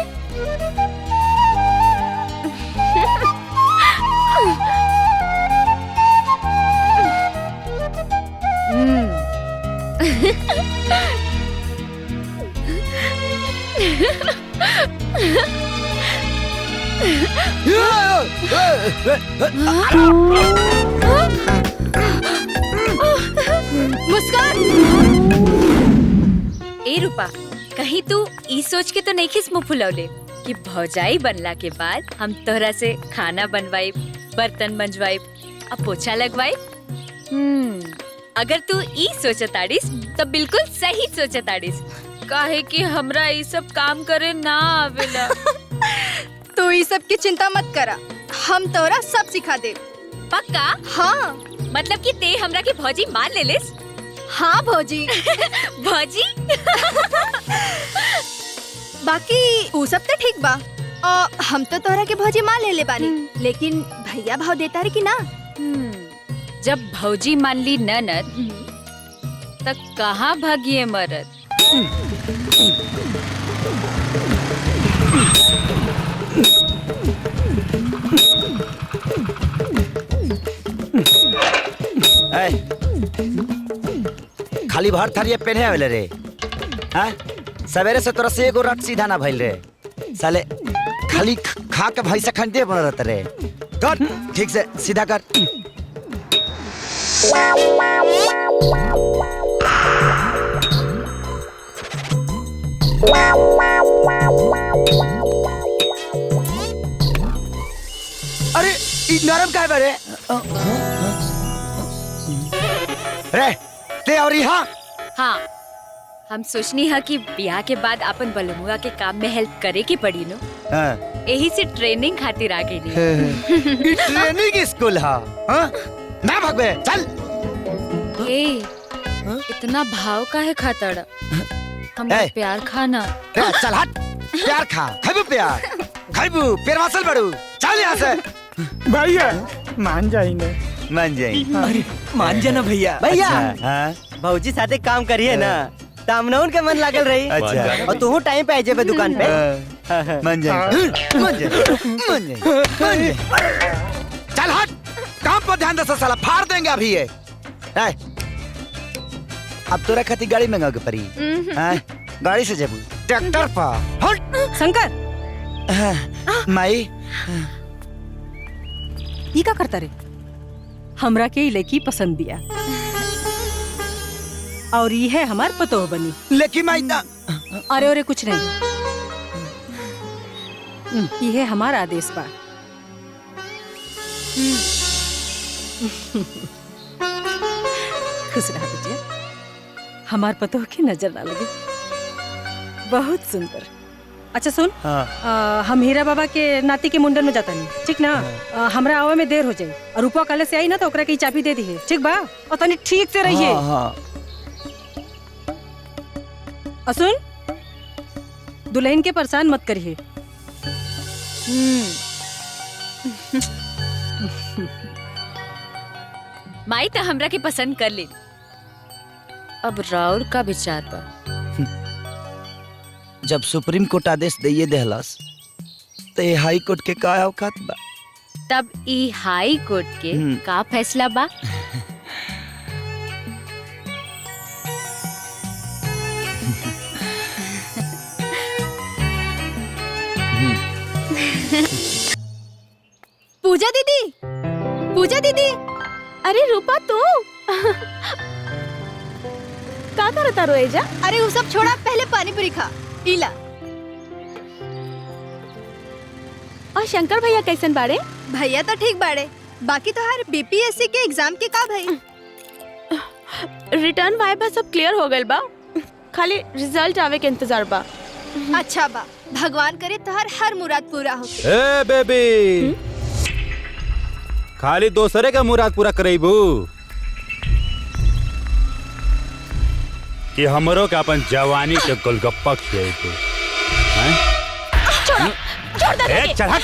मुस्कान! ए रूपा, कहीं तू ई सोच के तो नहीं खिस मुँह फुलौले कि भौजाई बनला के बाद हम तोहरा से खाना बनवाई, बर्तन मंजवाई, अब पोछा लगवाई। अगर तू ई सोचताड़ीस तो बिल्कुल सही सोचताड़ीस, काहे कि हमरा ई सब काम करे ना आवेला। तू ई सब की चिंता मत करा, हम तोरा सब सिखा दे। पक्का? हाँ। मतलब कि ते हमरा के भौजी मान ले लेस? हाँ भौजी। भौजी? बाकी ऊ सब तो ठीक बा, हम तो तोरा के भौजी मान ले बानी, लेकिन भैया भाव देता रे कि ना? जब भौजी मान ली ननद, तब कहाँ भागिए मरद। खाली भर थरिये पहने आवेले रे? हाँ? सवेरे से तोरा से एगो रट सीधा ना भइल रे। साले खाली खा के भैंसा खंडे बन रहता रे। कर ठीक से सीधा कर। अरे नरम का है बरे? रे ते और यहाँ? हाँ, हम सोचनी है कि ब्याह के बाद अपन बलमुआ के काम में हेल्प करे के पड़ी नो। हाँ। यही से ट्रेनिंग खातिर आ गई ये ट्रेनिंग स्कूल हा? हाँ? ना भगवे चल। ए, इतना भाव का है खातड़? हम प्यार खाना। चल हट, प्यार खा, खाइबू प्यार, खाइबू पेड़ वासल बड़ू, चल यहाँ से। भैया मान जाएंगे। मान जाएंगे। अरे मान जाना भैया। भैया भौजी साथे काम करिए ना, तामनौन के मन लागल रही। अच्छा। और तू टाइम पे आ जाए दुकान पे। मान जाएंगे, मान जाएंगे, मान जाएंगे। चल हट, काम पर ध्यान दे साला, फाड़ देंगे अभी ये। अब तोरा खाती गाड़ी मंगा के परी। गाड़ी से जाबू, ट्रैक्टर पर। हट शंकर। माई ये का करता रे? हमरा के ई लड़की पसंद दिया और ये है हमार पतोह बनी। लेकिन माई ना। अरे कुछ नहीं, ये है हमारा आदेश बा। खुश रहा बेटिया, हमार पतोह की नजर ना लगे। बहुत सुंदर। अच्छा सुन, हम हीरा बाबा के नाती के मुंडन में जाता नहीं, ठीक ना? हमरा आवे में देर हो जाए और रूपा कल से आई ना तो ओकरा के चाबी दे दी है, ठीक बा? और तनी ठीक से रहिए। और सुन, दुल्हन के परेशान मत करिए। माई तो हमरा के पसंद कर ले। अब राउर का विचार बा? जब सुप्रीम कोर्ट आदेश दिए देहलस तो ये हाई कोर्ट के का औकात बा? तब ई हाई कोर्ट के का फैसला बा? पूजा दीदी, पूजा दीदी। अरे रूपा तू का करता रोएजा? अरे वो सब छोड़ा, पहले पानी पूरी खा, पीला। और शंकर भैया कैसन बाड़े? भैया तो ठीक बाड़े, बाकी तो हर बीपीएससी के एग्जाम के का भाई? रिटर्न वाइबा सब क्लियर हो गइल बा, खाली रिजल्ट आवे के इंतजार बा। अच्छा बा, भगवान करे तो हर मुराद पूरा हो। ए बेबी, खाली दोसरे का मुराद पूरा करेबू कि हमरो के अपन जवानी के गोलगप्पा खियाइबू? हैं? छोड़ दे। चल हट।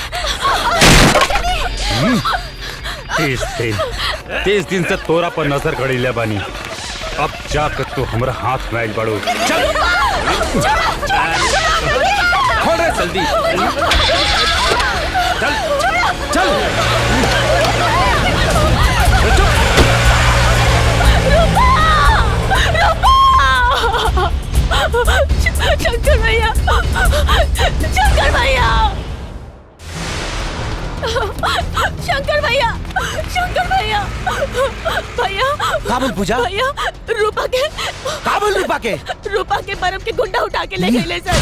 30 दिन से तोरा पर नजर गड़ी ले बानी, अब जाकर तू हमरा हाथ में आइल बाड़ू। चल खोल रे जल्दी। चल चल। शंकर भैया, शंकर भैया, शंकर भैया, शंकर भैया, भैया। काबुल पूजा? भैया रूपा के, काबुल रूपा के, रूपा के बर्फ के गुंडा उठा के ले गए सर।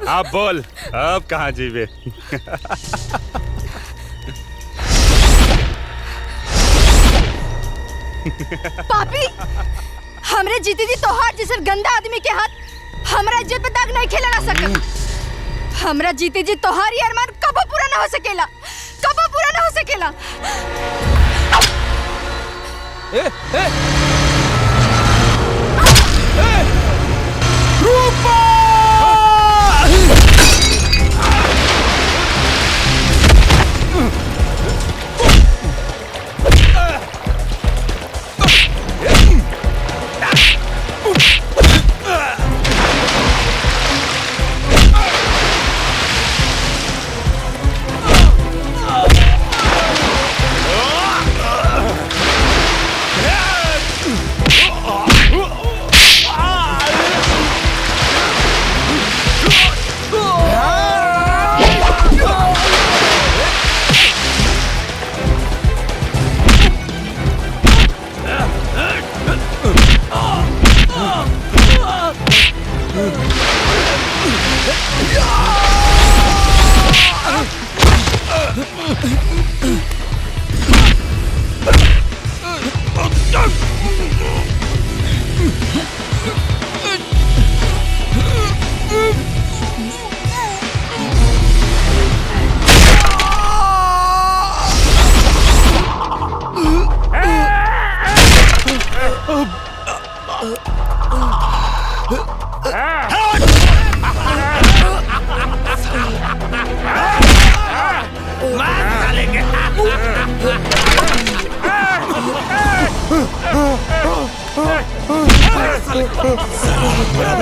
अब बोल, अब कहाँ जीवे? पापी हमरे जीती जी तोहार जैसे गंदा आदमी के हाथ हमरा इज्जत पे दाग नहीं खेला सकत। हमरा जीती जी तोहार ही अरमान कबो पूरा ना हो सकेला, कबो पूरा ना हो सकेला। रूपा!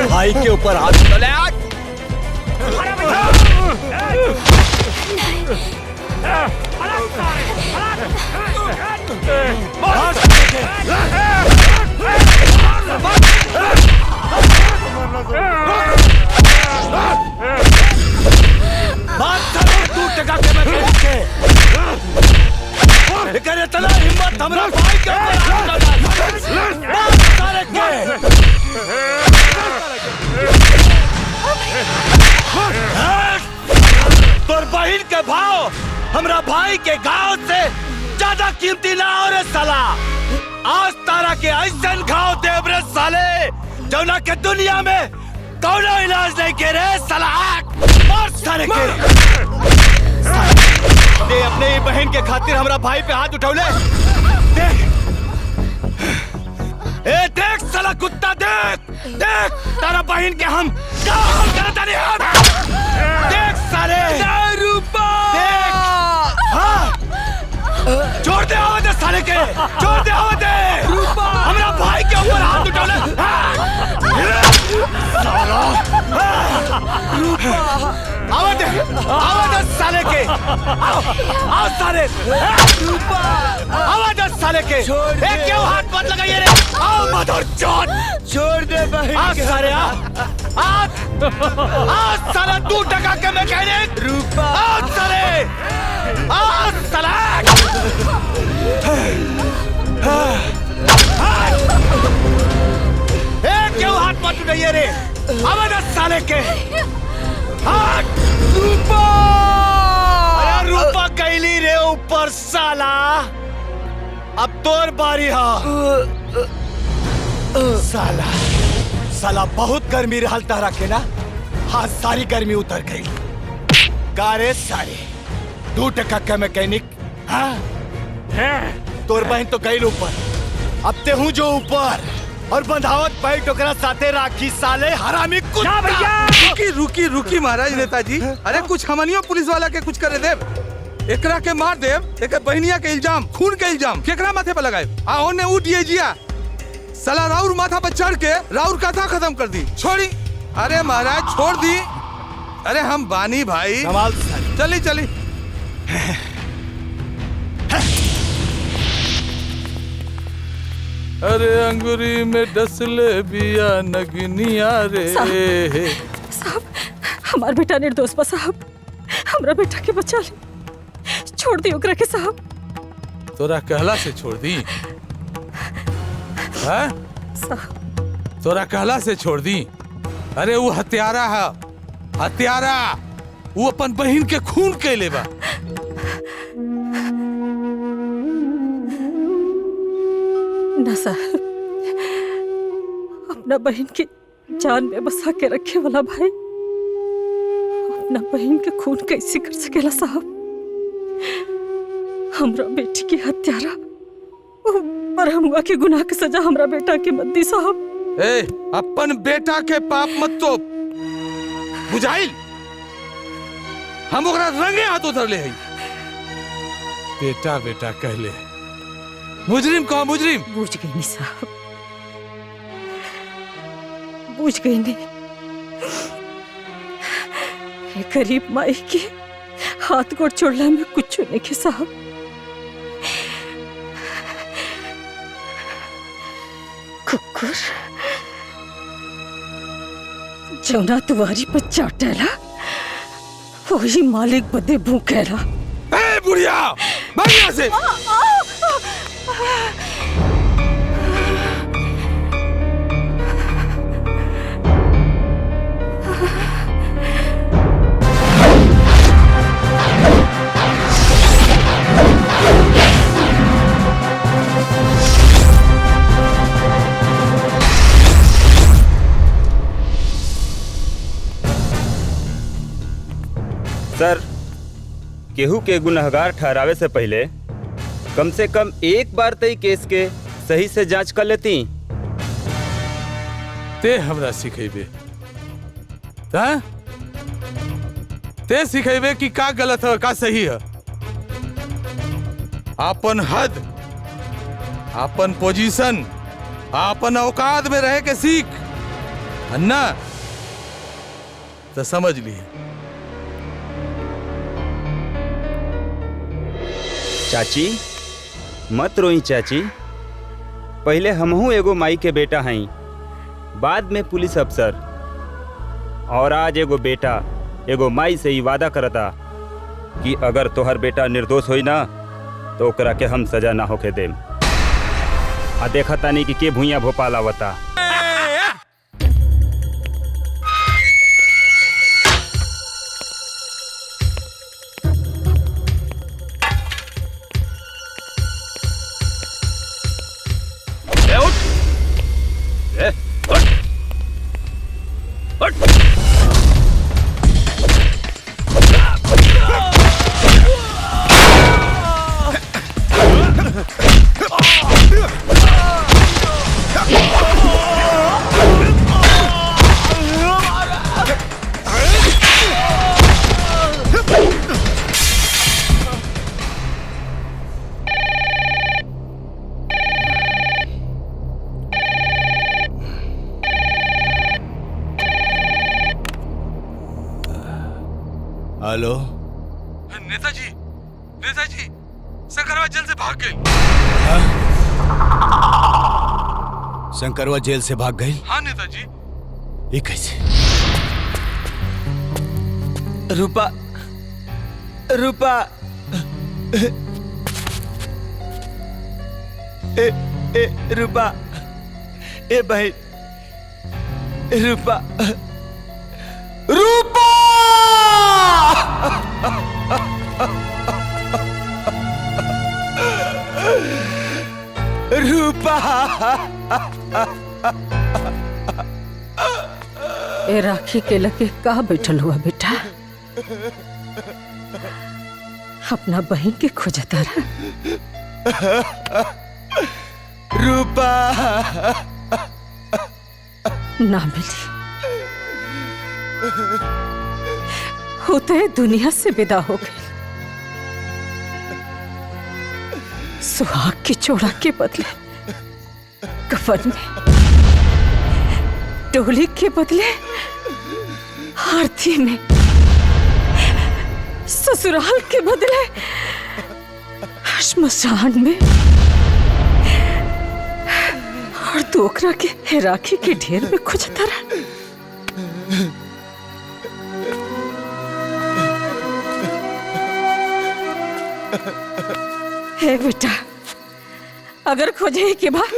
भाई के ऊपर हाथ चले आज। इतना हिम्मत हमरा भाई के तोर बहिन के भाव हमरा भाई के गांव से ज्यादा कीमती ना हो रे साला। आज तारा के ऐसा घाव देव रे साले जौना के दुनिया में कौनो इलाज नहीं के रे साला। मार सारे के दे अपने ही बहन के खातिर हमरा भाई पे हाथ उठौले। देख ए देख साला कुत्ता, देख देख तारा बहन के हम क्या हाल करता नहीं हम। देख साले रूपा देख। हाँ छोड़ दे आवाज साले के, छोड़ दे आवाज रूपा। हमरा भाई के ऊपर हाथ उठौले आवाज साले के। आओ साले आवाज साले के। एक क्यों हाथ मत लगाइए रे। आओ मदर चोद छोड़ दे भाई। आ साले आ साला 2 टका के मैकेनिक रूपा। आ साले आ साला एक क्यों हाथ मत उठाइए रे। आवाज साले के हाथ। रूपा अरे रूपा कैली रे ऊपर साला। अब तोर बारी हा साला। साला बहुत गर्मी रहल तारा के ना। हाँ सारी गर्मी उतर गई। कारे सारे 2 टका के मैकेनिक। हाँ तोर बहन तो गई ऊपर, अब ते हूँ जो ऊपर और बंधावत भाई टोकरा साथे राखी साले हरामी कुत्ता। रुकी रुकी रुकी महाराज नेताजी। अरे कुछ हमनियो पुलिस वाला के कुछ करे देव। एकरा के मार देव। एक बहनिया के इल्जाम, खून के इल्जाम केकरा माथे पे लगाए। आ ओने उठिए जिया साला राउर माथा पर चढ़ के राउर कथा खत्म कर दी। छोड़ी अरे महाराज छोड़ दी। अरे हम बानी भाई चली चली। अरे अंगूरी में डसले बिया नगनिया रे। साहब हमार बेटा निर्दोष बा साहब, हमरा बेटा के बचा ले। छोड़ दी ओकरा के साहब। तोरा कहला से छोड़ दी? हाँ? तोरा कहला से छोड़ दी? अरे वो हत्यारा है, हत्यारा। वो अपन बहन के खून के लेबा। ना साहब, अपना बहन की जान में बसा के रखे वाला भाई अपना बहन के खून कैसे कर सकेला साहब? हमरा बेटी की हत्यारा पर हमुआ के गुनाह की सजा हमरा बेटा के मत दी साहब। ए, अपन बेटा के पाप मत तो बुझाइल, हम ओकरा रंगे हाथ उधर ले हई। बेटा बेटा कहले, मुजरिम कहो मुजरिम। बुझ गई नहीं साहब, बुझ गई नहीं। ये गरीब माई के हाथ गोड़ छोड़ला में कुछ नहीं के साहब। कुकुर जौना तुम्हारी पर चाटेला वही मालिक बदे भूखेला। ए बुढ़िया, भाग यहाँ से। सर, केहू के गुनहगार ठहरावे से पहले कम से कम एक बार तई केस के सही से जांच कर लेती। ते हमरा सिखेबे, ते सिखेबे कि का गलत है का सही है। अपन हद, अपन पोजीशन, अपन औकात में रह के सीख, अन्ना तो समझ लिए। चाची मत रोई चाची, पहले हमहू एगो माई के बेटा हई, बाद में पुलिस अफसर, और आज एगो बेटा एगो माई से ही वादा करता कि अगर तोहर बेटा निर्दोष होई ना तो ओकरा के हम सजा ना होके देम। आ देखा तानी कि के भुइया भोपाल आवता। हेलो, नेताजी, नेताजी, शंकरवा जेल से भाग गई। शंकरवा जेल से भाग गई? हाँ नेताजी। ये कैसे? रूपा, रूपा, ए रूपा, ए भाई, रूपा, रूपा, रूपा। ए राखी के लगे कहाँ बैठल हुआ बेटा? अपना बहन के खोजता रहा। रूपा ना मिली, होते दुनिया से विदा हो गई। सुहाग की चोड़ा के बदले कफन में, डोली के बदले आरती में, ससुराल के बदले श्मशान में, और दोकरा के राखी के ढेर में खुजता रहा। हे बेटा, अगर खोजे के बाद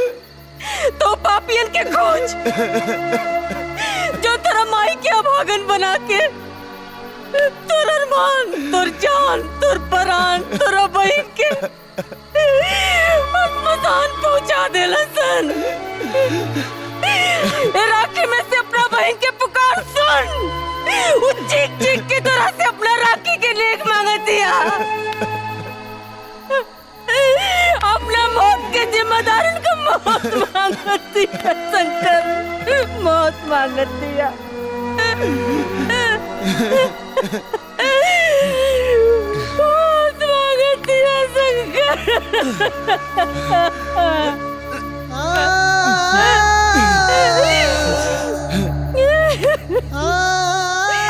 तो पापियन के खोज, जो तेरा माई के अभागन बना के तोर अरमान, तोर जान, तोर परान, तोर बहन के मसान पहुंचा देला सन। ए राखी में से अपना बहन के पुकार सुन। वो चीख चीख के तरह से अपना राखी के लेख मांगतिया। अपना मौत के जिम्मेदारन का मौत मांगतिया शंकर, मौत मांगतिया। मौत मांगतिया शंकर।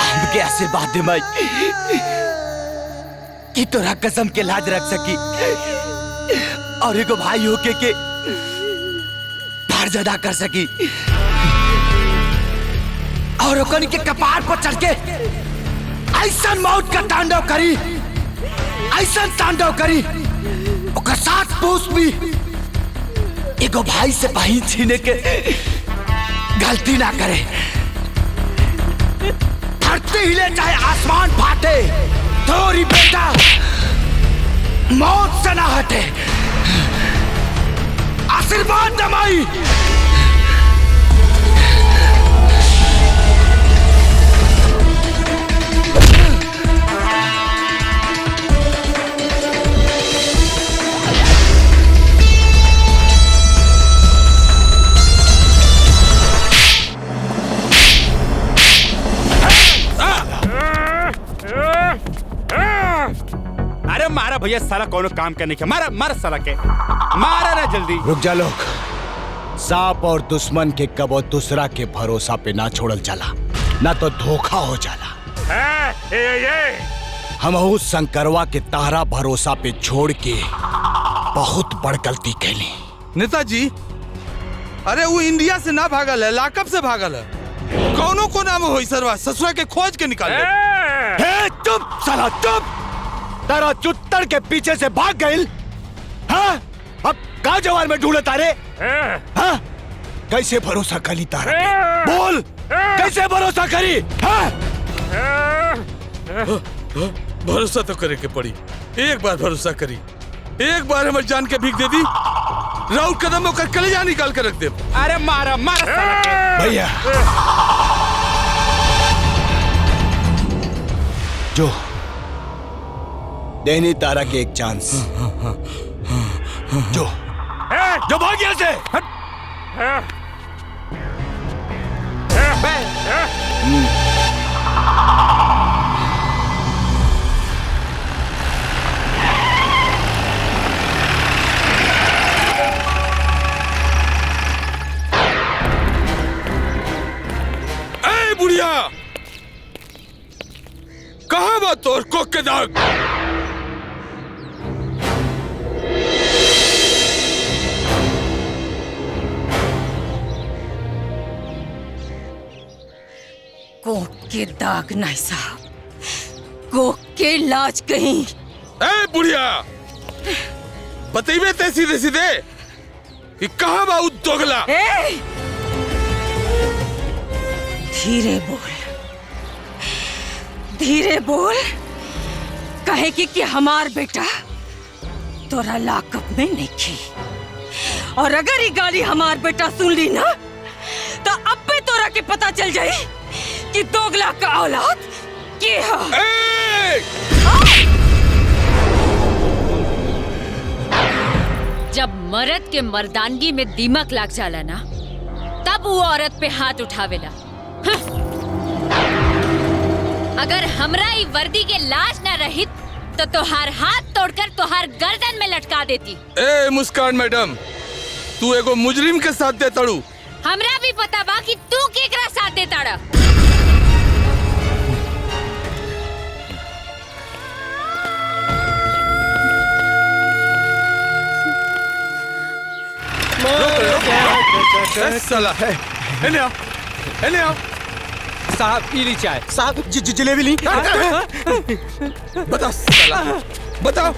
हमके आशीर्वाद दे माई कि तोरा कसम के लाज रख सकी और एगो भाई होके के फर्ज अदा कर सकी और ओकनी के कपार पर चढ़ के ऐसा मौत का तांडव करी, ऐसा तांडव करी ओकर साथ पूछ भी एगो भाई से बहन छीने के गलती ना करे। धरती हिले चाहे आसमान फाटे, तोरी बेटा मौत से ना हटे। आशीर्वाद दमाई। अरे मारा भैया, साला कोनो काम करने के मारा मारा साला के मारा ना जल्दी। रुक जा लोग, सांप और दुश्मन के कबो दूसरा के भरोसा पे ना छोड़ल जाला, ना तो धोखा हो जाला। हम शंकरवा के तारा भरोसा पे छोड़ के बहुत बड़ गलती कैली। नेताजी, अरे वो इंडिया से ना भागल है, लाकअप से भागल है। कौनो को नाम होई सरवा, ससुरा के खोज के निकाल दे। चुप साला चुप, तारा चुत्तर के पीछे से भाग गइल। हाँ? अब का जवान में ढूंढे तारे? हाँ? कैसे भरोसा करी तारा पे? बोल, कैसे भरोसा करी? हाँ? भरोसा तो करे के पड़ी। एक बार भरोसा करी, एक बार हमारी जान के भीख दे दी, राउत कदम होकर कलेजा निकाल कर रख दे। अरे मारा मारा भैया, जो देनी तारा के एक चांस, जो भाग यहाँ से। ए बुढ़िया, कहाँ बात तोर कोक के दाग? कोक के दाग नहीं साहब, कोक के लाज कहीं। ए बुढ़िया, बतेबे ते सीधे सीधे कि कहाँ बा दोगला? धीरे बोल, धीरे बोल, कहे कि हमार बेटा तोरा लाकअप में नहीं खी, और अगर ये गाली हमार बेटा सुन ली ना तो अब पे तोरा के पता चल जाए कि दोगला का औलाद के है। जब मर्द के मर्दानगी में दीमक लाग जाला ना, तब वो औरत पे हाथ उठावेला। अगर हमरा ई वर्दी के लाज ना रही तो तोहार हाथ तोड़कर तोहार गर्दन में लटका देती। ए मुस्कान मैडम, तू एगो मुजरिम के साथ दे तड़ू। हमरा भी पता बा कि तू केकरा साथ दे ताड़ा। साला इन्हें आओ, इन्हें आओ। साहब, पी ली चाय। साहब, जलेबी ली। बता साला, बताओ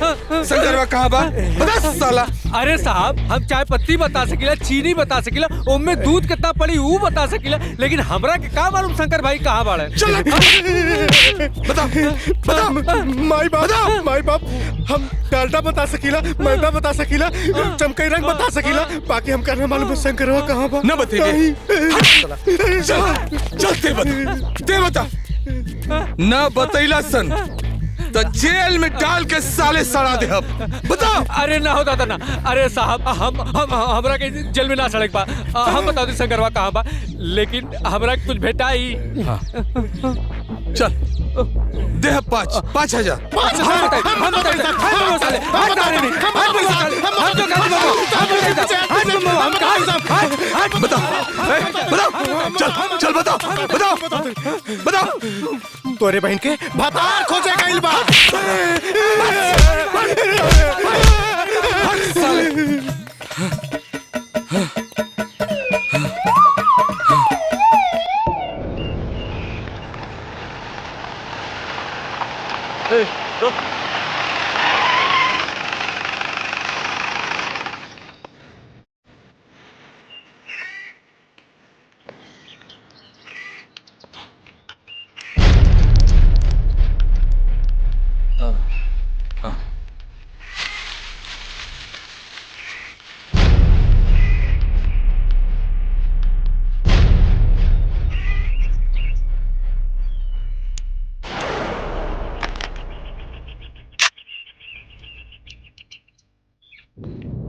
शंकरवा कहाँ बा? बता साला। अरे साहब हम चाय पत्ती बता सकीला, चीनी बता सकीला, उनमें दूध कितना पड़ी वो बता सकीला, लेकिन हमरा के का मालूम शंकर भाई कहाँ बाड़े? बताओ बताओ माई बाप हम डालडा बता सकीला, मैदा बता सकीला, चमकई रंग बता सकीला, बाकी हम करना मालूम है शंकरवा कहाँ बा? न बतेबे। चल दे बता। न बतैला सन तो जेल में डाल के साले सड़ा दे। अब बताओ। अरे ना होता था ना। अरे साहब हम हमरा के जेल में ना सड़क पा। हम बता दे शंकरवा कहाँ बा, लेकिन हमरा कुछ भेटा ही। चल दे 5,000। चल बताओ बताओ बताओ। तोरे बहन के भतार खोजे गइल बा।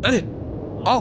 अरे आओ।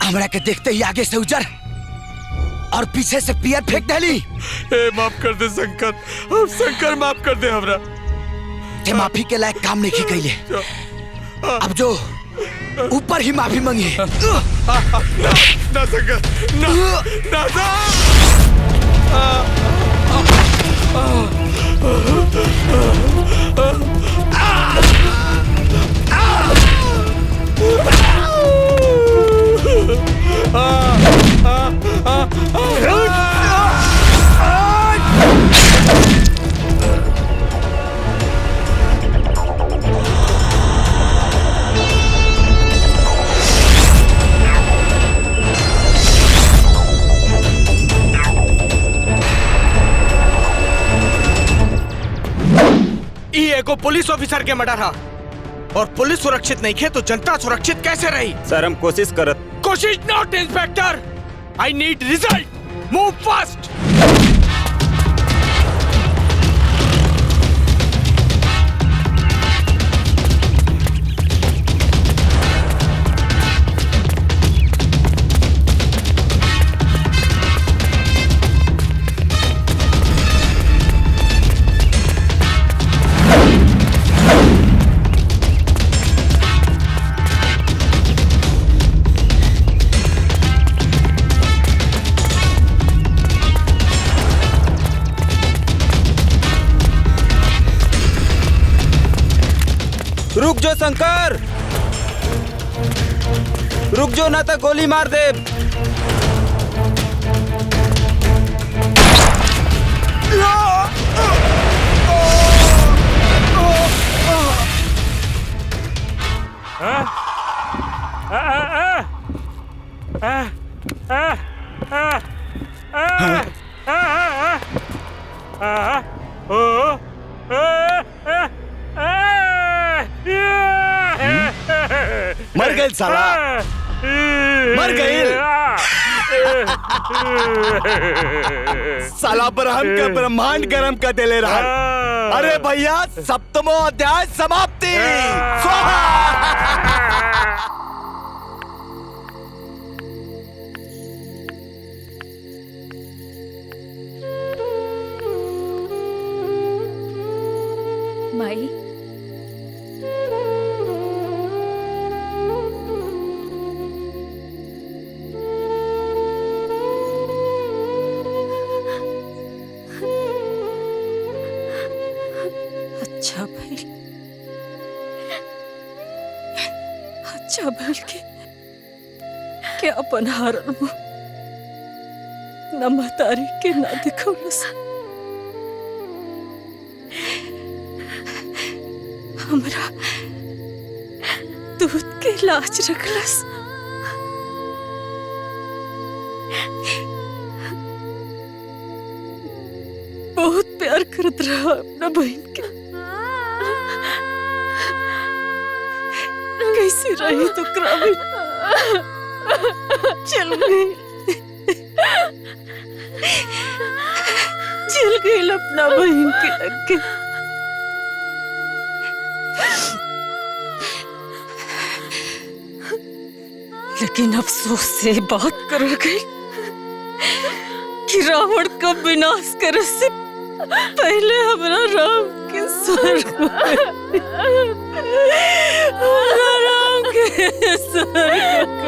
हमरा के देखते ही आगे से उजर और पीछे से पियर फेंक देली। माफ कर दे शंकर, अब शंकर माफ कर दे हमरा। ते माफी के लायक काम नहीं कैले, अब जो ऊपर ही माफी मांगी। ना शंकर ना ना, ना। ई एगो पुलिस ऑफिसर के मर्डर हा और पुलिस सुरक्षित नहीं खे तो जनता सुरक्षित कैसे रही? सर हम कोशिश करत। कोशिश not inspector, I need result, move fast. रुक जो शंकर, रुक जो ना तो गोली मार दे। मर गए साला, मर गए साला ब्रह्म के ब्रह्मांड गरम कर देले रहा। अरे भैया सप्तमो अध्याय समाप्ति। माई अच्छा भाई, अच्छा भाई के अपन हारल मुँह न महतारी के ना दिखौलस, हमरा दूध के लाज रखलस। बहुत प्यार करत रहा अपना बहन के, कैसे रही तो क्राविन चल गई, चल गई अपना बहन के लग के। लेकिन अफसोस से बात कर गई कि रावण का विनाश करे से पहले हमारा राम के स्वर्ग हमारा राम के स्वर्ग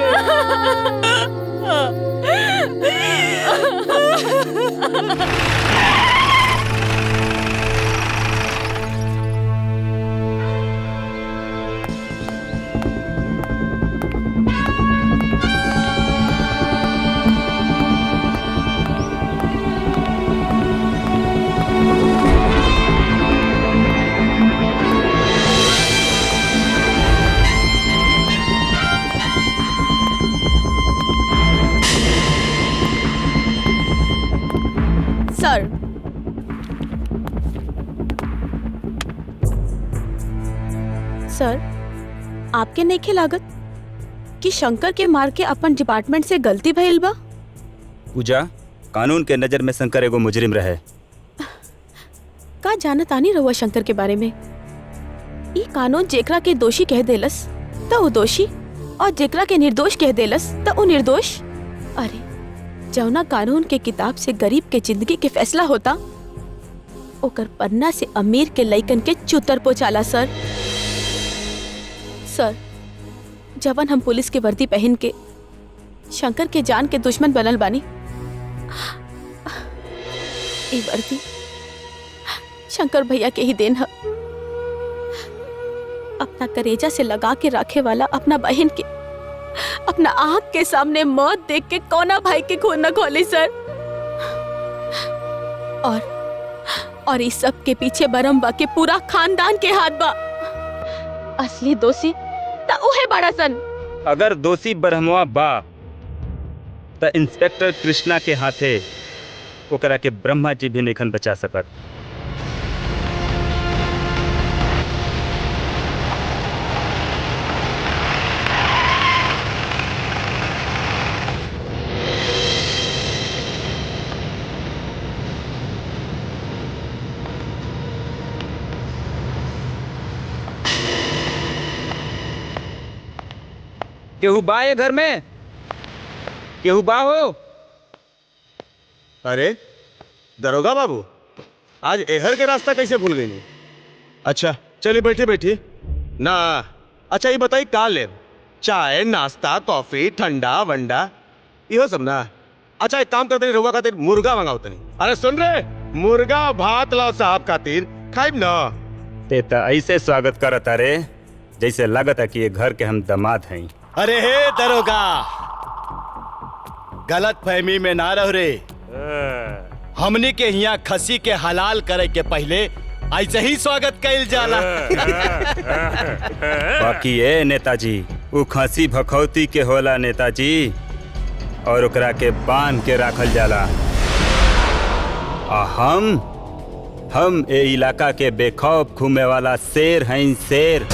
सर, सर आपके नइखे लागत कि शंकर के मार के अपन डिपार्टमेंट से गलती भइल बा? पूजा, कानून के नजर में शंकर एगो मुजरिम रहे। का जानत आनी रहुआ शंकर के बारे में? ई कानून जेकरा के दोषी कह देलस तो वो दोषी और जेकरा के निर्दोष कह देलस तो वो निर्दोष। अरे जौना कानून के किताब से गरीब के जिंदगी के फैसला होता ओकर पन्ना से अमीर के लइकन के चुतर पोचाला। सर सर जवन हम पुलिस के वर्दी पहन के शंकर के जान के दुश्मन बनल बानी, ये वर्दी शंकर भैया के ही देन है। अपना करेजा से लगा के रखे वाला अपना बहन के अपना आँख के सामने मौत देख के कौना भाई के खून न खोले सर। और इस सब के पीछे बरम्बा के पूरा खानदान के हाथ बा। असली दोषी ता उहे बड़ा सन। अगर दोषी ब्रह्मवा बा तो इंस्पेक्टर कृष्णा के हाथे ओकरा के ब्रह्मा जी भी नहीं बचा सकत। केहू बा ये घर में? केहू बा हो? अरे दरोगा बाबू, आज एहर के रास्ता कैसे भूल गई? अच्छा चलिए बैठे बैठिए ना। अच्छा ये बताइए का ले? चाय नाश्ता कॉफी ठंडा वंडा इहो सब ना? अच्छा एक काम करते रहुआ खातिर मुर्गा मंगाओ तनी। अरे सुन रे, मुर्गा भात लाओ साहब खातिर, खाइब ना। ते त ऐसे स्वागत करत अरे जैसे लागत है कि ये घर के हम दामाद हैं। अरे हे दरोगा, गलत फहमी में ना रह रे। हमनी के यहाँ खसी के हलाल करे के पहले ऐसे ही स्वागत कैल जाला। बाकी ये नेताजी, उ खसी भखौती के होला नेताजी, और ओकरा के बांध के राखल जाला। आ हम ए इलाका के बेखौफ घूमे वाला शेर हैं, शेर।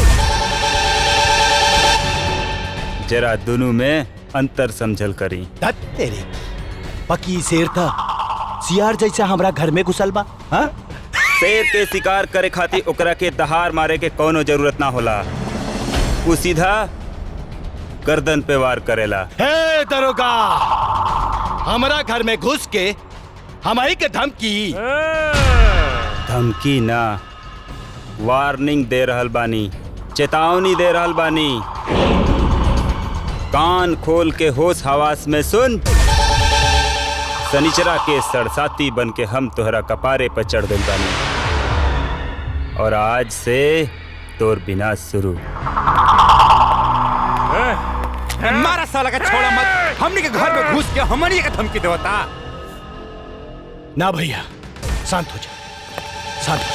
जरा दोनों में अंतर समझल करी। तेरे पकी शेर था, सियार जैसा हमरा घर में घुसल बा। हाँ? शेर के शिकार करे खातिर ओकरा के दहाड़ मारे के कोनो जरूरत ना होला। वो सीधा गर्दन पे वार करेला। हे दरोगा, हमरा घर में घुस के हमारी के धमकी ना, वार्निंग दे रहल बानी, चेतावनी दे रहल बानी। कान खोल के होश हवास में सुन। सनिचरा के सरसाती बन के हम तोहरा कपारे पर चढ़ गइल बानी, और आज से तोर बिना शुरू। मारा साला का छोड़ा मत। हमनी के घर में घुस के हमनी के धमकी देवता। ना भैया, शांत हो जा, शांत हो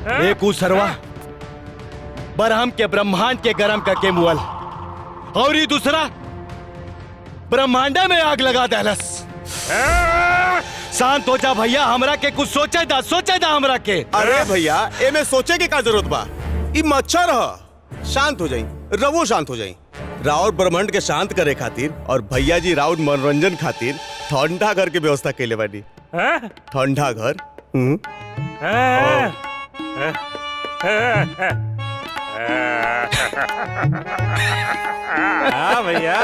जा। एक सरवा बरहम के ब्रह्मांड के गरम करके मुअल, और ये दूसरा ब्रह्मांडा में आग लगा देलस। शांत हो जा भैया, हमरा के कुछ सोचे दा हमरा के। अरे भैया, ए में सोचे के का जरूरत बा? ई मच्छर ह। शांत हो जाई, रवो शांत हो जाई। राउर ब्रह्मांड के शांत करे खातिर और भैया जी राउर मनोरंजन खातिर ठंडा घर के व्यवस्था कैले बानी। ठंडा घर। हाँ भैया।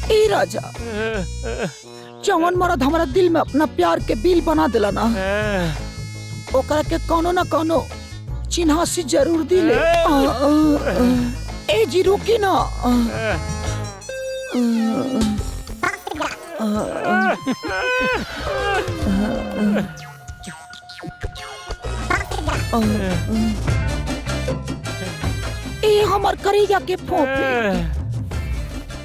ए राजा, जवन मरद हमारा दिल में अपना प्यार के बिल बना दिला ना, ओकरा के कोनो ना कोनो चिन्हासी जरूर दिले। ए जी रुकी ना। ए हमार करेजा के फोफी,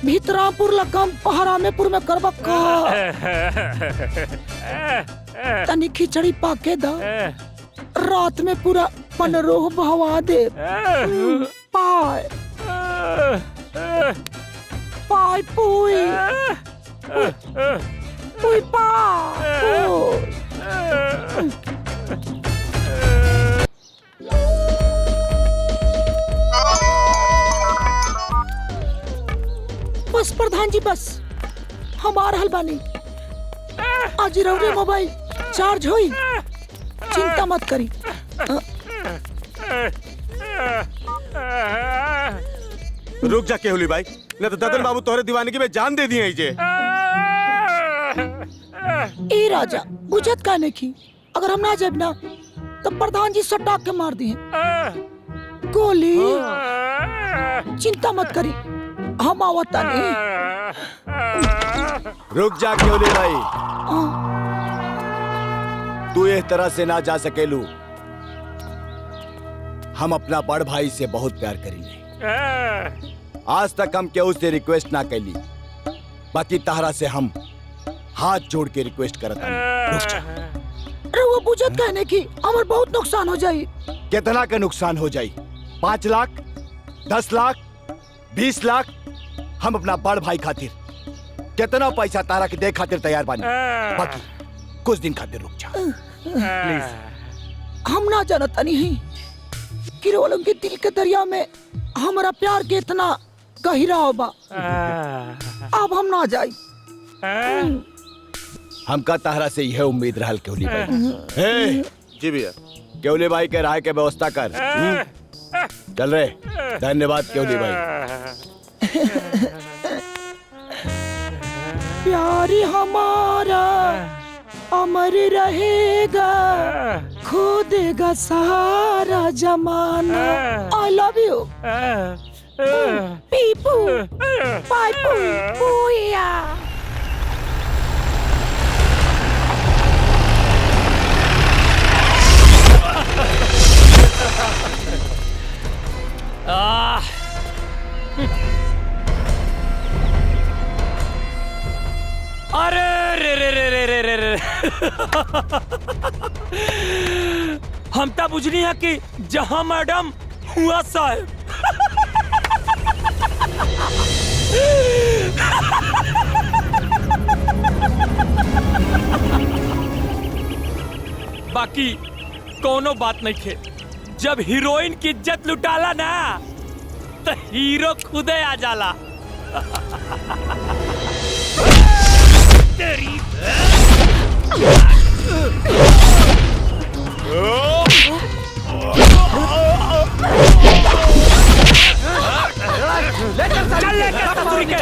भीतरापुर लगम पहरामेपुर में करबा का। तनी खिचड़ी पाके दा, रात में पूरा पनरोह बहवा दे। पाय पाय पुई पुई पाय। बस प्रधान जी, बस हमार हलबानी। आज रउरे मोबाइल चार्ज होई, चिंता मत करी। रुक जा केहुली भाई, न तो ददन बाबू तोहरे दीवानगी में जान दे दिए जे। ए राजा, बुझत का नहीं, अगर हम ना जाए ना तो प्रधान जी सटाक के मार दिए गोली। चिंता मत करी, हम आवता नहीं। रुक जा केवली भाई, तू इस तरह से ना जा सकेलू। हम अपना बड़ भाई से बहुत प्यार करेंगे। आज तक हम केहू से रिक्वेस्ट ना कैली, बाकी तहरा से हम हाथ जोड़ के रिक्वेस्ट करत हनी। रुक जा। अरे वो बुझत कहने की हमार बहुत नुकसान हो जाई। कितना का नुकसान हो जाई? 5 लाख, 10 लाख, 20 लाख? हम अपना बड़ भाई खातिर कितना पैसा तारा के दे खातिर तैयार बानी। बाकी कुछ दिन खातिर रुक जा प्लीज। हम ना जानता नहीं कि रोलों के दिल के दरिया में हमारा प्यार के इतना गहरा होगा। अब हम ना जाए। हमका तहरा से यह उम्मीद रहल केवली भाई। जी भैया। केवली भाई के राय के व्यवस्था कर। चल रहे। धन्यवाद केवली भाई। प्यार हमारा अमर रहेगा, खो देगा सारा जमाना। आई लव यू पीपू पाइपू पूया। अरे रे रे रे रे रे रे रे हम तो बुझनी है कि जहां मैडम हुआ साहब। बाकी कोनो बात नहीं थे, जब हीरोइन की इज्जत लुटाला ना तो हीरो खुदे आ जाला। तेरी चल लेकर ससुरी के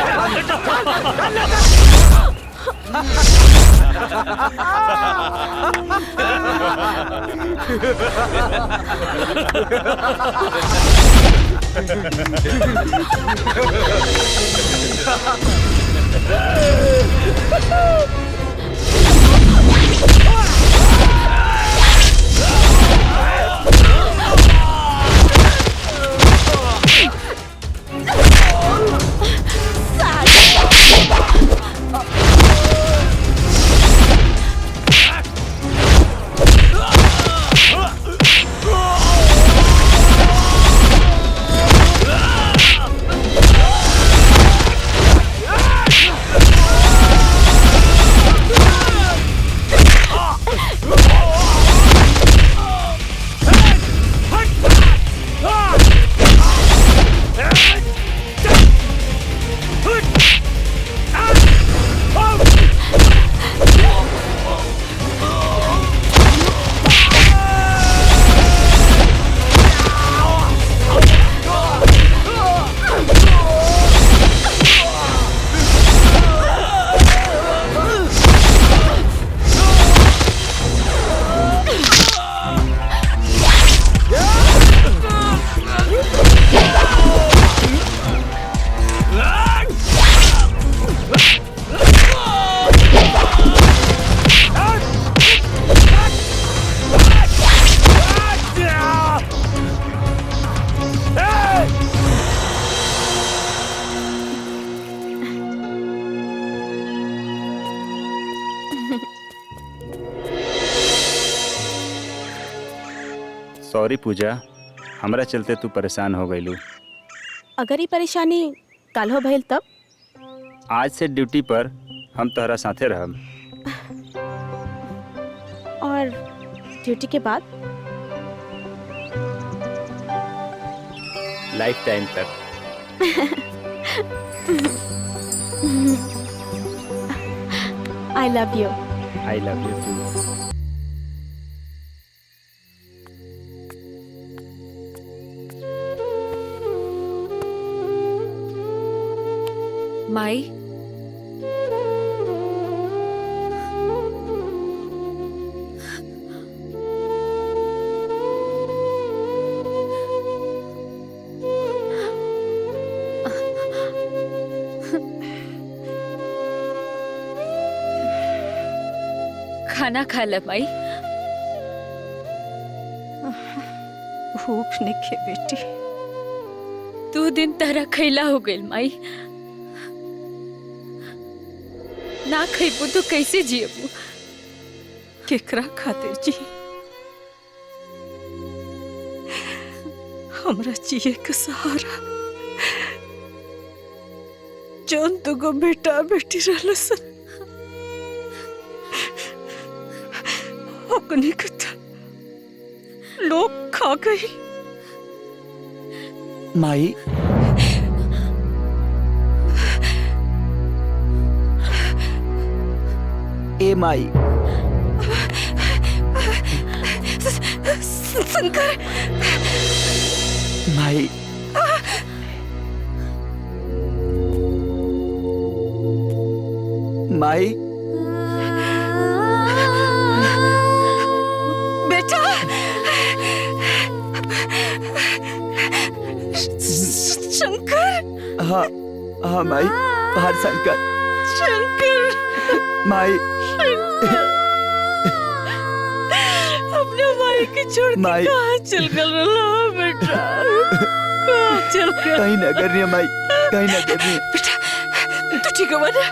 सॉरी पूजा, हमरा चलते तू परेशान हो गईलू। अगर ये परेशानी कल हो भइल तब? आज से ड्यूटी पर हम तोहरा साथे रहब। और ड्यूटी के बाद? लाइफ टाइम तक। I love you. I love you too. माई, खाना खा ल माई। भूख निके बेटी। 2 दिन तारा खैला हो गइल माई। ना खइबू तो कैसे जियबू? केकरा खातिर जी? हमरा जिए के सहारा जौन दुगो बेटा बेटी रहल सन, ओकनी के त लोग खा गई। माई ए माई शंकर माई माई बेटा शंकर। हाँ हाँ माई बाहर शंकर शंकर माई अपने माई के छोड़ के माई। कहाँ चल गल रहा बेटा? कहाँ चल गया? कहीं ना कर रही है माई, कहीं ना कर रही है। बेटा तू ठीक है ना?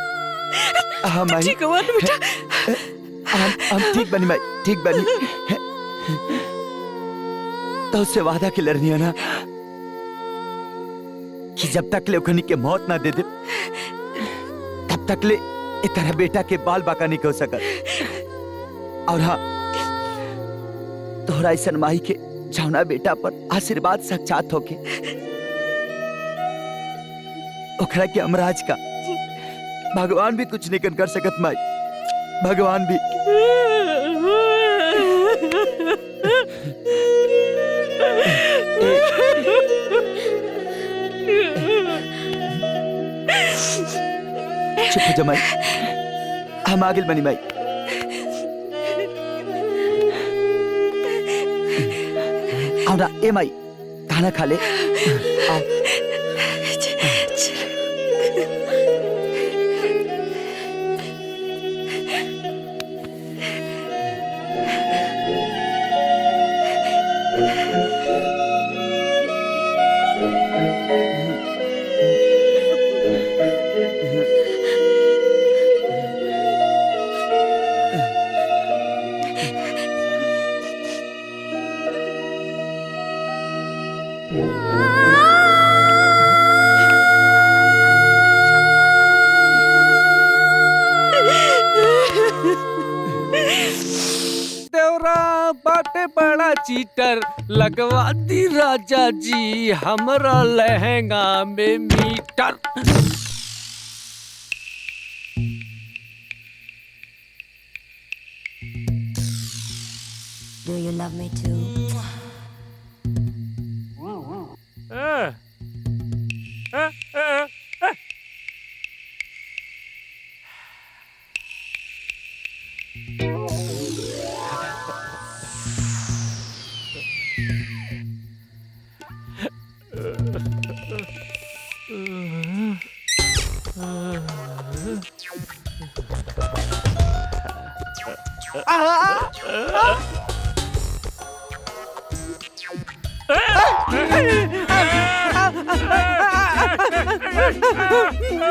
हाँ माई ठीक है ना बेटा? हम ठीक बनी माई, ठीक बनी। तो उससे वादा के लड़नी है ना कि जब तक ले ओखनी के मौत ना दे दे तब तक ले इतना बेटा के बाल बाका नहीं हो सकत। और हाँ तोहरा ऐसा माई के जौना बेटा पर आशीर्वाद साक्षात होके ओखरा के अमराज का भगवान भी कुछ नहीं कर सकत माई, भगवान भी। चुप हो जा माई, हम आगे बनी माई। आओ ना ए माई खाना खा ले। आओ। देवरा बाटे बड़ा चीटर लगवा दी राजा जी हमरा लहंगा में meter. Do you love me too?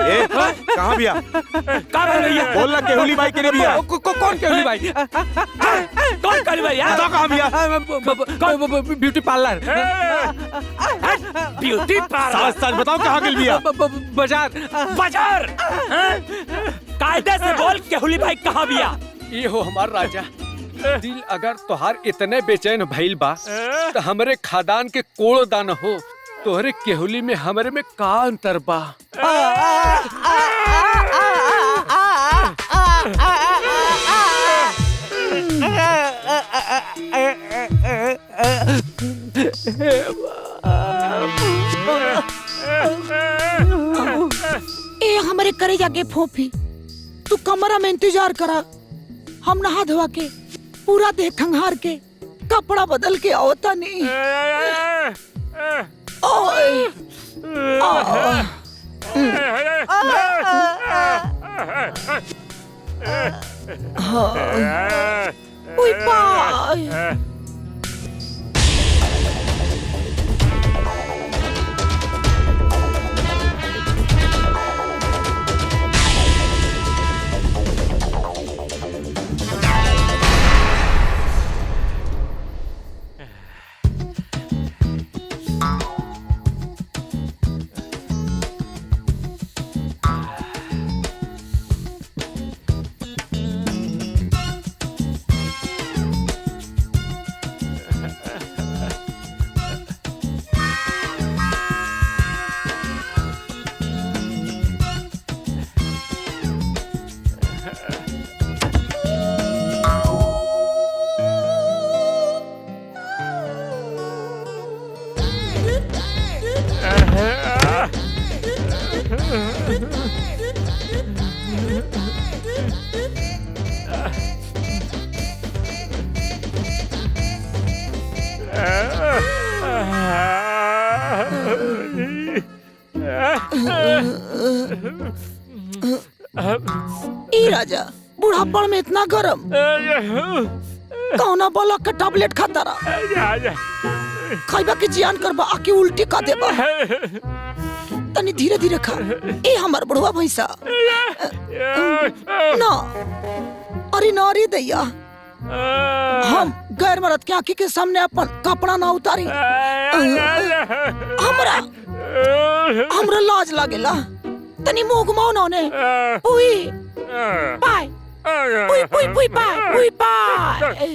ए, कहाँ बिया? कहाँ है भैया? बोल ना केहुली बाई के लिए बिया। कौन केहुली बाई? कौन केहुली बाई? बताओ कहाँ बिया? Beauty parlour. Beauty parlour? सच सच बताओ कहाँ गिल बिया? बाजार। बाजार? कायदे से बोल केहुली बाई कहाँ बिया? ये हो हमार राजा। दिल अगर तोहार इतने बेचैन भइल बा तो हमरे खादान के कोड़ दान हो, तोहरे केहुली में हमरे में का अंतर बा? ए हमारे करे जाके फोफी, तू कमरा में इंतजार करा, हम नहा धोवा के पूरा देह खंगार के कपड़ा बदल के आवता नहीं। ओए पुई पाई। ई राजा बुढ़ापड़ में इतना गरम कौना बोला के टैबलेट खाता रहा खाइबा के जियान करबा आके उल्टी का देबा तनी धीरे धीरे खा ए हमर बुढ़वा भैंसा ना अरे ना रे दैया हम गैर मर्द के आंखी के सामने अपन कपड़ा ना उतारी हमरा लाज लागेला तनी मुंह घुमाओ ना ने पुई पाई पुई पुई पुई पाई पुई पाई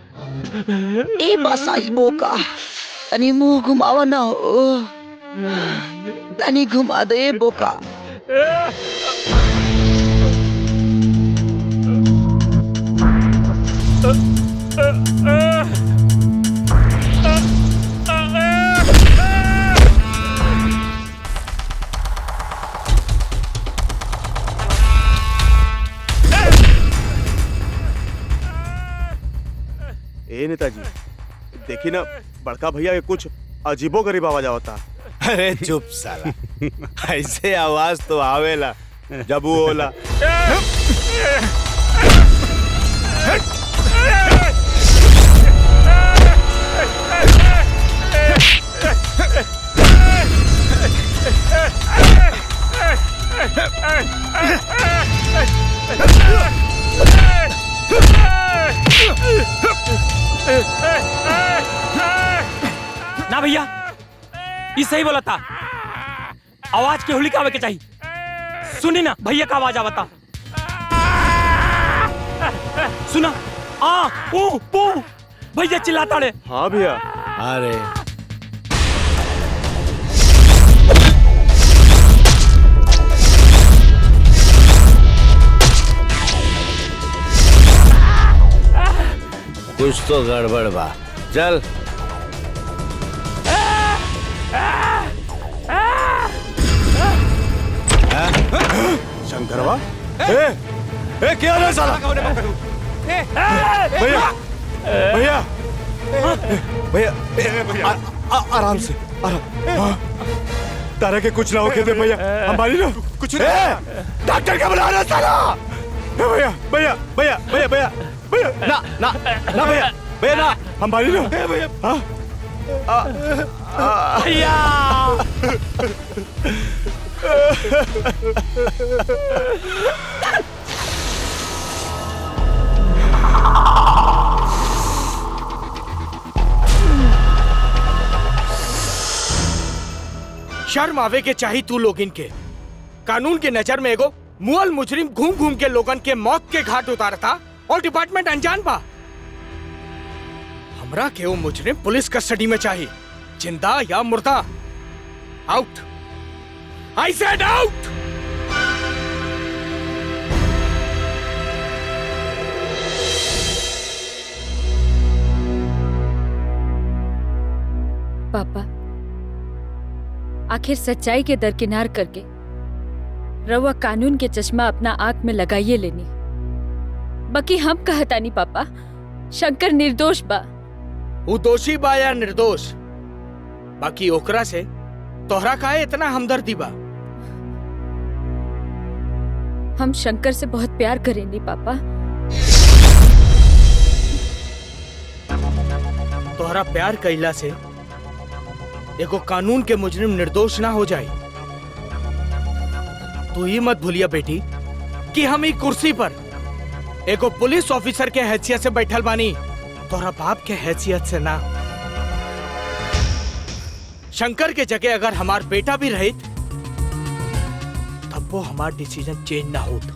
ए बसाई बोका तनी मुंह घुमावा ना हो तनी घुमा दे बोका ए नेताजी देखी ना बड़का भैया के कुछ अजीबो गरीब आवाज आवता। अरे चुप साला ऐसे आवाज तो आवेला जब वो होला ना भैया ये सही बोला था आवाज के होली का आवे के चाहिए सुनी ना भैया का आवाज आवता सुना आ पू पू भैया चिल्लाता रे। हाँ भैया अरे कुछ तो गड़बड़ बा चल शंकरवा ए क्या है साला भैया भैया भैया आराम से आराम तारा के कुछ ना होके दे भैया हमारी ना कुछ डॉक्टर क्या बुला रहा साला भैया भैया भैया भैया भैया भैया ना ना ना भैया भैया ना हमारी ना भैया भैया शर्म आवे के चाही तू लोगिन के कानून के नजर में एगो मुअल मुजरिम घूम घूम के लोगन के मौत के घाट उतारता और डिपार्टमेंट अनजान बा। हमरा के वो मुजरिम पुलिस कस्टडी में चाहिए जिंदा या मुर्दा। Out I said out. पापा, आखिर सच्चाई के दरकिनार करके रउआ कानून के चश्मा अपना आंख में लगाइए लेनी। बाकी हम कहतानी पापा, शंकर निर्दोष बा। वो दोषी बा या निर्दोष, बाकी ओकरा से तोहरा काहे इतना हमदर्दी बा? हम शंकर से बहुत प्यार करेंगे पापा। तोहरा प्यार कइला से एगो कानून के मुजरिम निर्दोष ना हो जाए। तू ही मत भूलिया बेटी कि हम ई कुर्सी पर एगो पुलिस ऑफिसर के हैसियत से बैठल बानी, तोहरा बाप के हैसियत से ना। शंकर के जगह अगर हमार बेटा भी रहित तब वो हमार डिसीजन चेंज ना होता।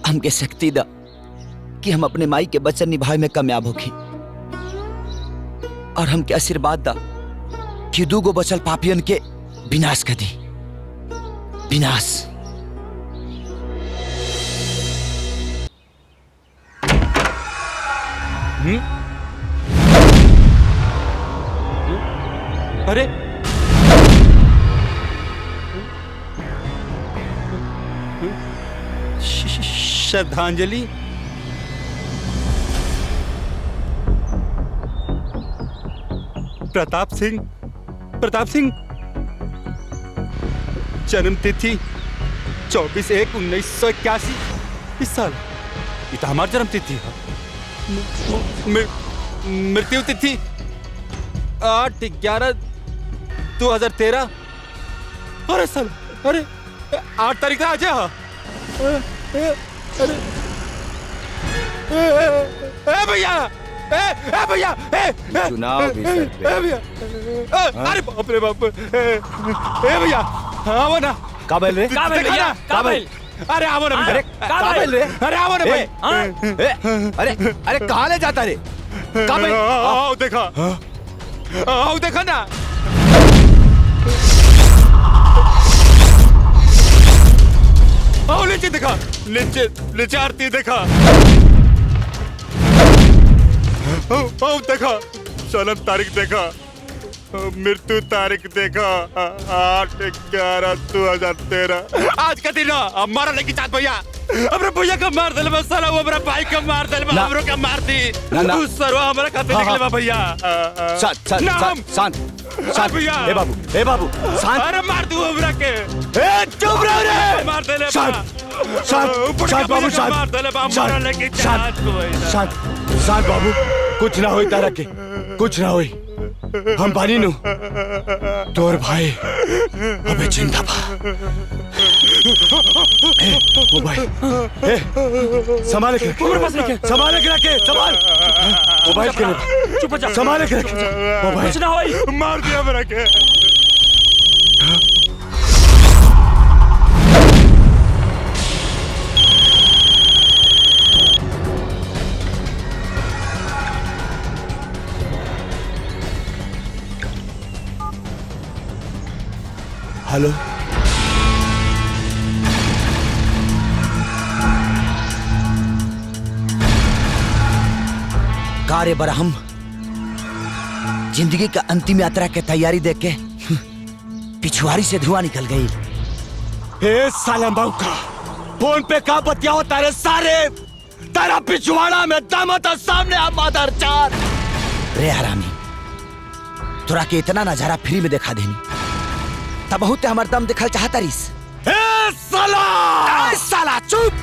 हमके शक्ति दा कि हम अपने माई के वचन निभाए में कामयाब होखी, और हमके आशीर्वाद दा कि दूगो बचल पापियन के विनाश कर दी। विनाश। अरे श्रद्धांजलि। प्रताप सिंह जन्म तिथि 24/1/1981। इस साल ये तो हमारी जन्म तिथि है। मृत्यु तिथि 8/11/2013। अरे साल, अरे 8 तारीख आज है। भैया भैया चुनाव भी सर पे। भैया, अरे बाप रे बाप। भैया आओ ना। काबिल रे, काबिल भैया, काबिल। अरे आओ ना, अरे काबिल रे, अरे आओ ना भाई। अरे कहाँ ले जाता रे? काबिल आओ देखा, आओ देखा ना। आओ नीचे देखा, नीचे आरती देखा। आओ देखा, जन्म तारीख देखा, मृत्यु तारीख देखा 8/11/2013। आज का दिन हमारा लेके चाँद भैया, हमारे भैया का मार दिल में साला, वो हमारा भाई का मार दिल में हमरो का मार दी। तू सरवा हमारा खाते निकले बा भैया। शांत भैया। ए बाबू शांत। अरे मार दू हमरा के। चुप रहो रे। मार दे ले शांत बाबू, शांत। मार दे ले बा, हमारा लेके चाँद भैया। शांत बाबू, कुछ ना होई तारा के, कुछ ना होई। हम बानी नु तोर भाई अबे जिंदा बा। ओ भाई, संभाल के, संभाल के रखे, संभाल। मोबाइल के चुप जा, संभाल के रखे। मोबाइल कुछ ना होई। मार दिया हमरा के। हेलो, कार्य बरहम जिंदगी का अंतिम यात्रा के तैयारी देख के पिछुआरी से धुआं निकल गई। ए सालम बाबू का फोन पे का बतियाओ तारे सारे, तारा पिछवाड़ा में दम था सामने आ मादर चार। रे हरामी, तोरा के इतना नजारा फ्री में दिखा देनी, तब बहुत हमार दम दिखल चाहता रिस। ए साला चुप।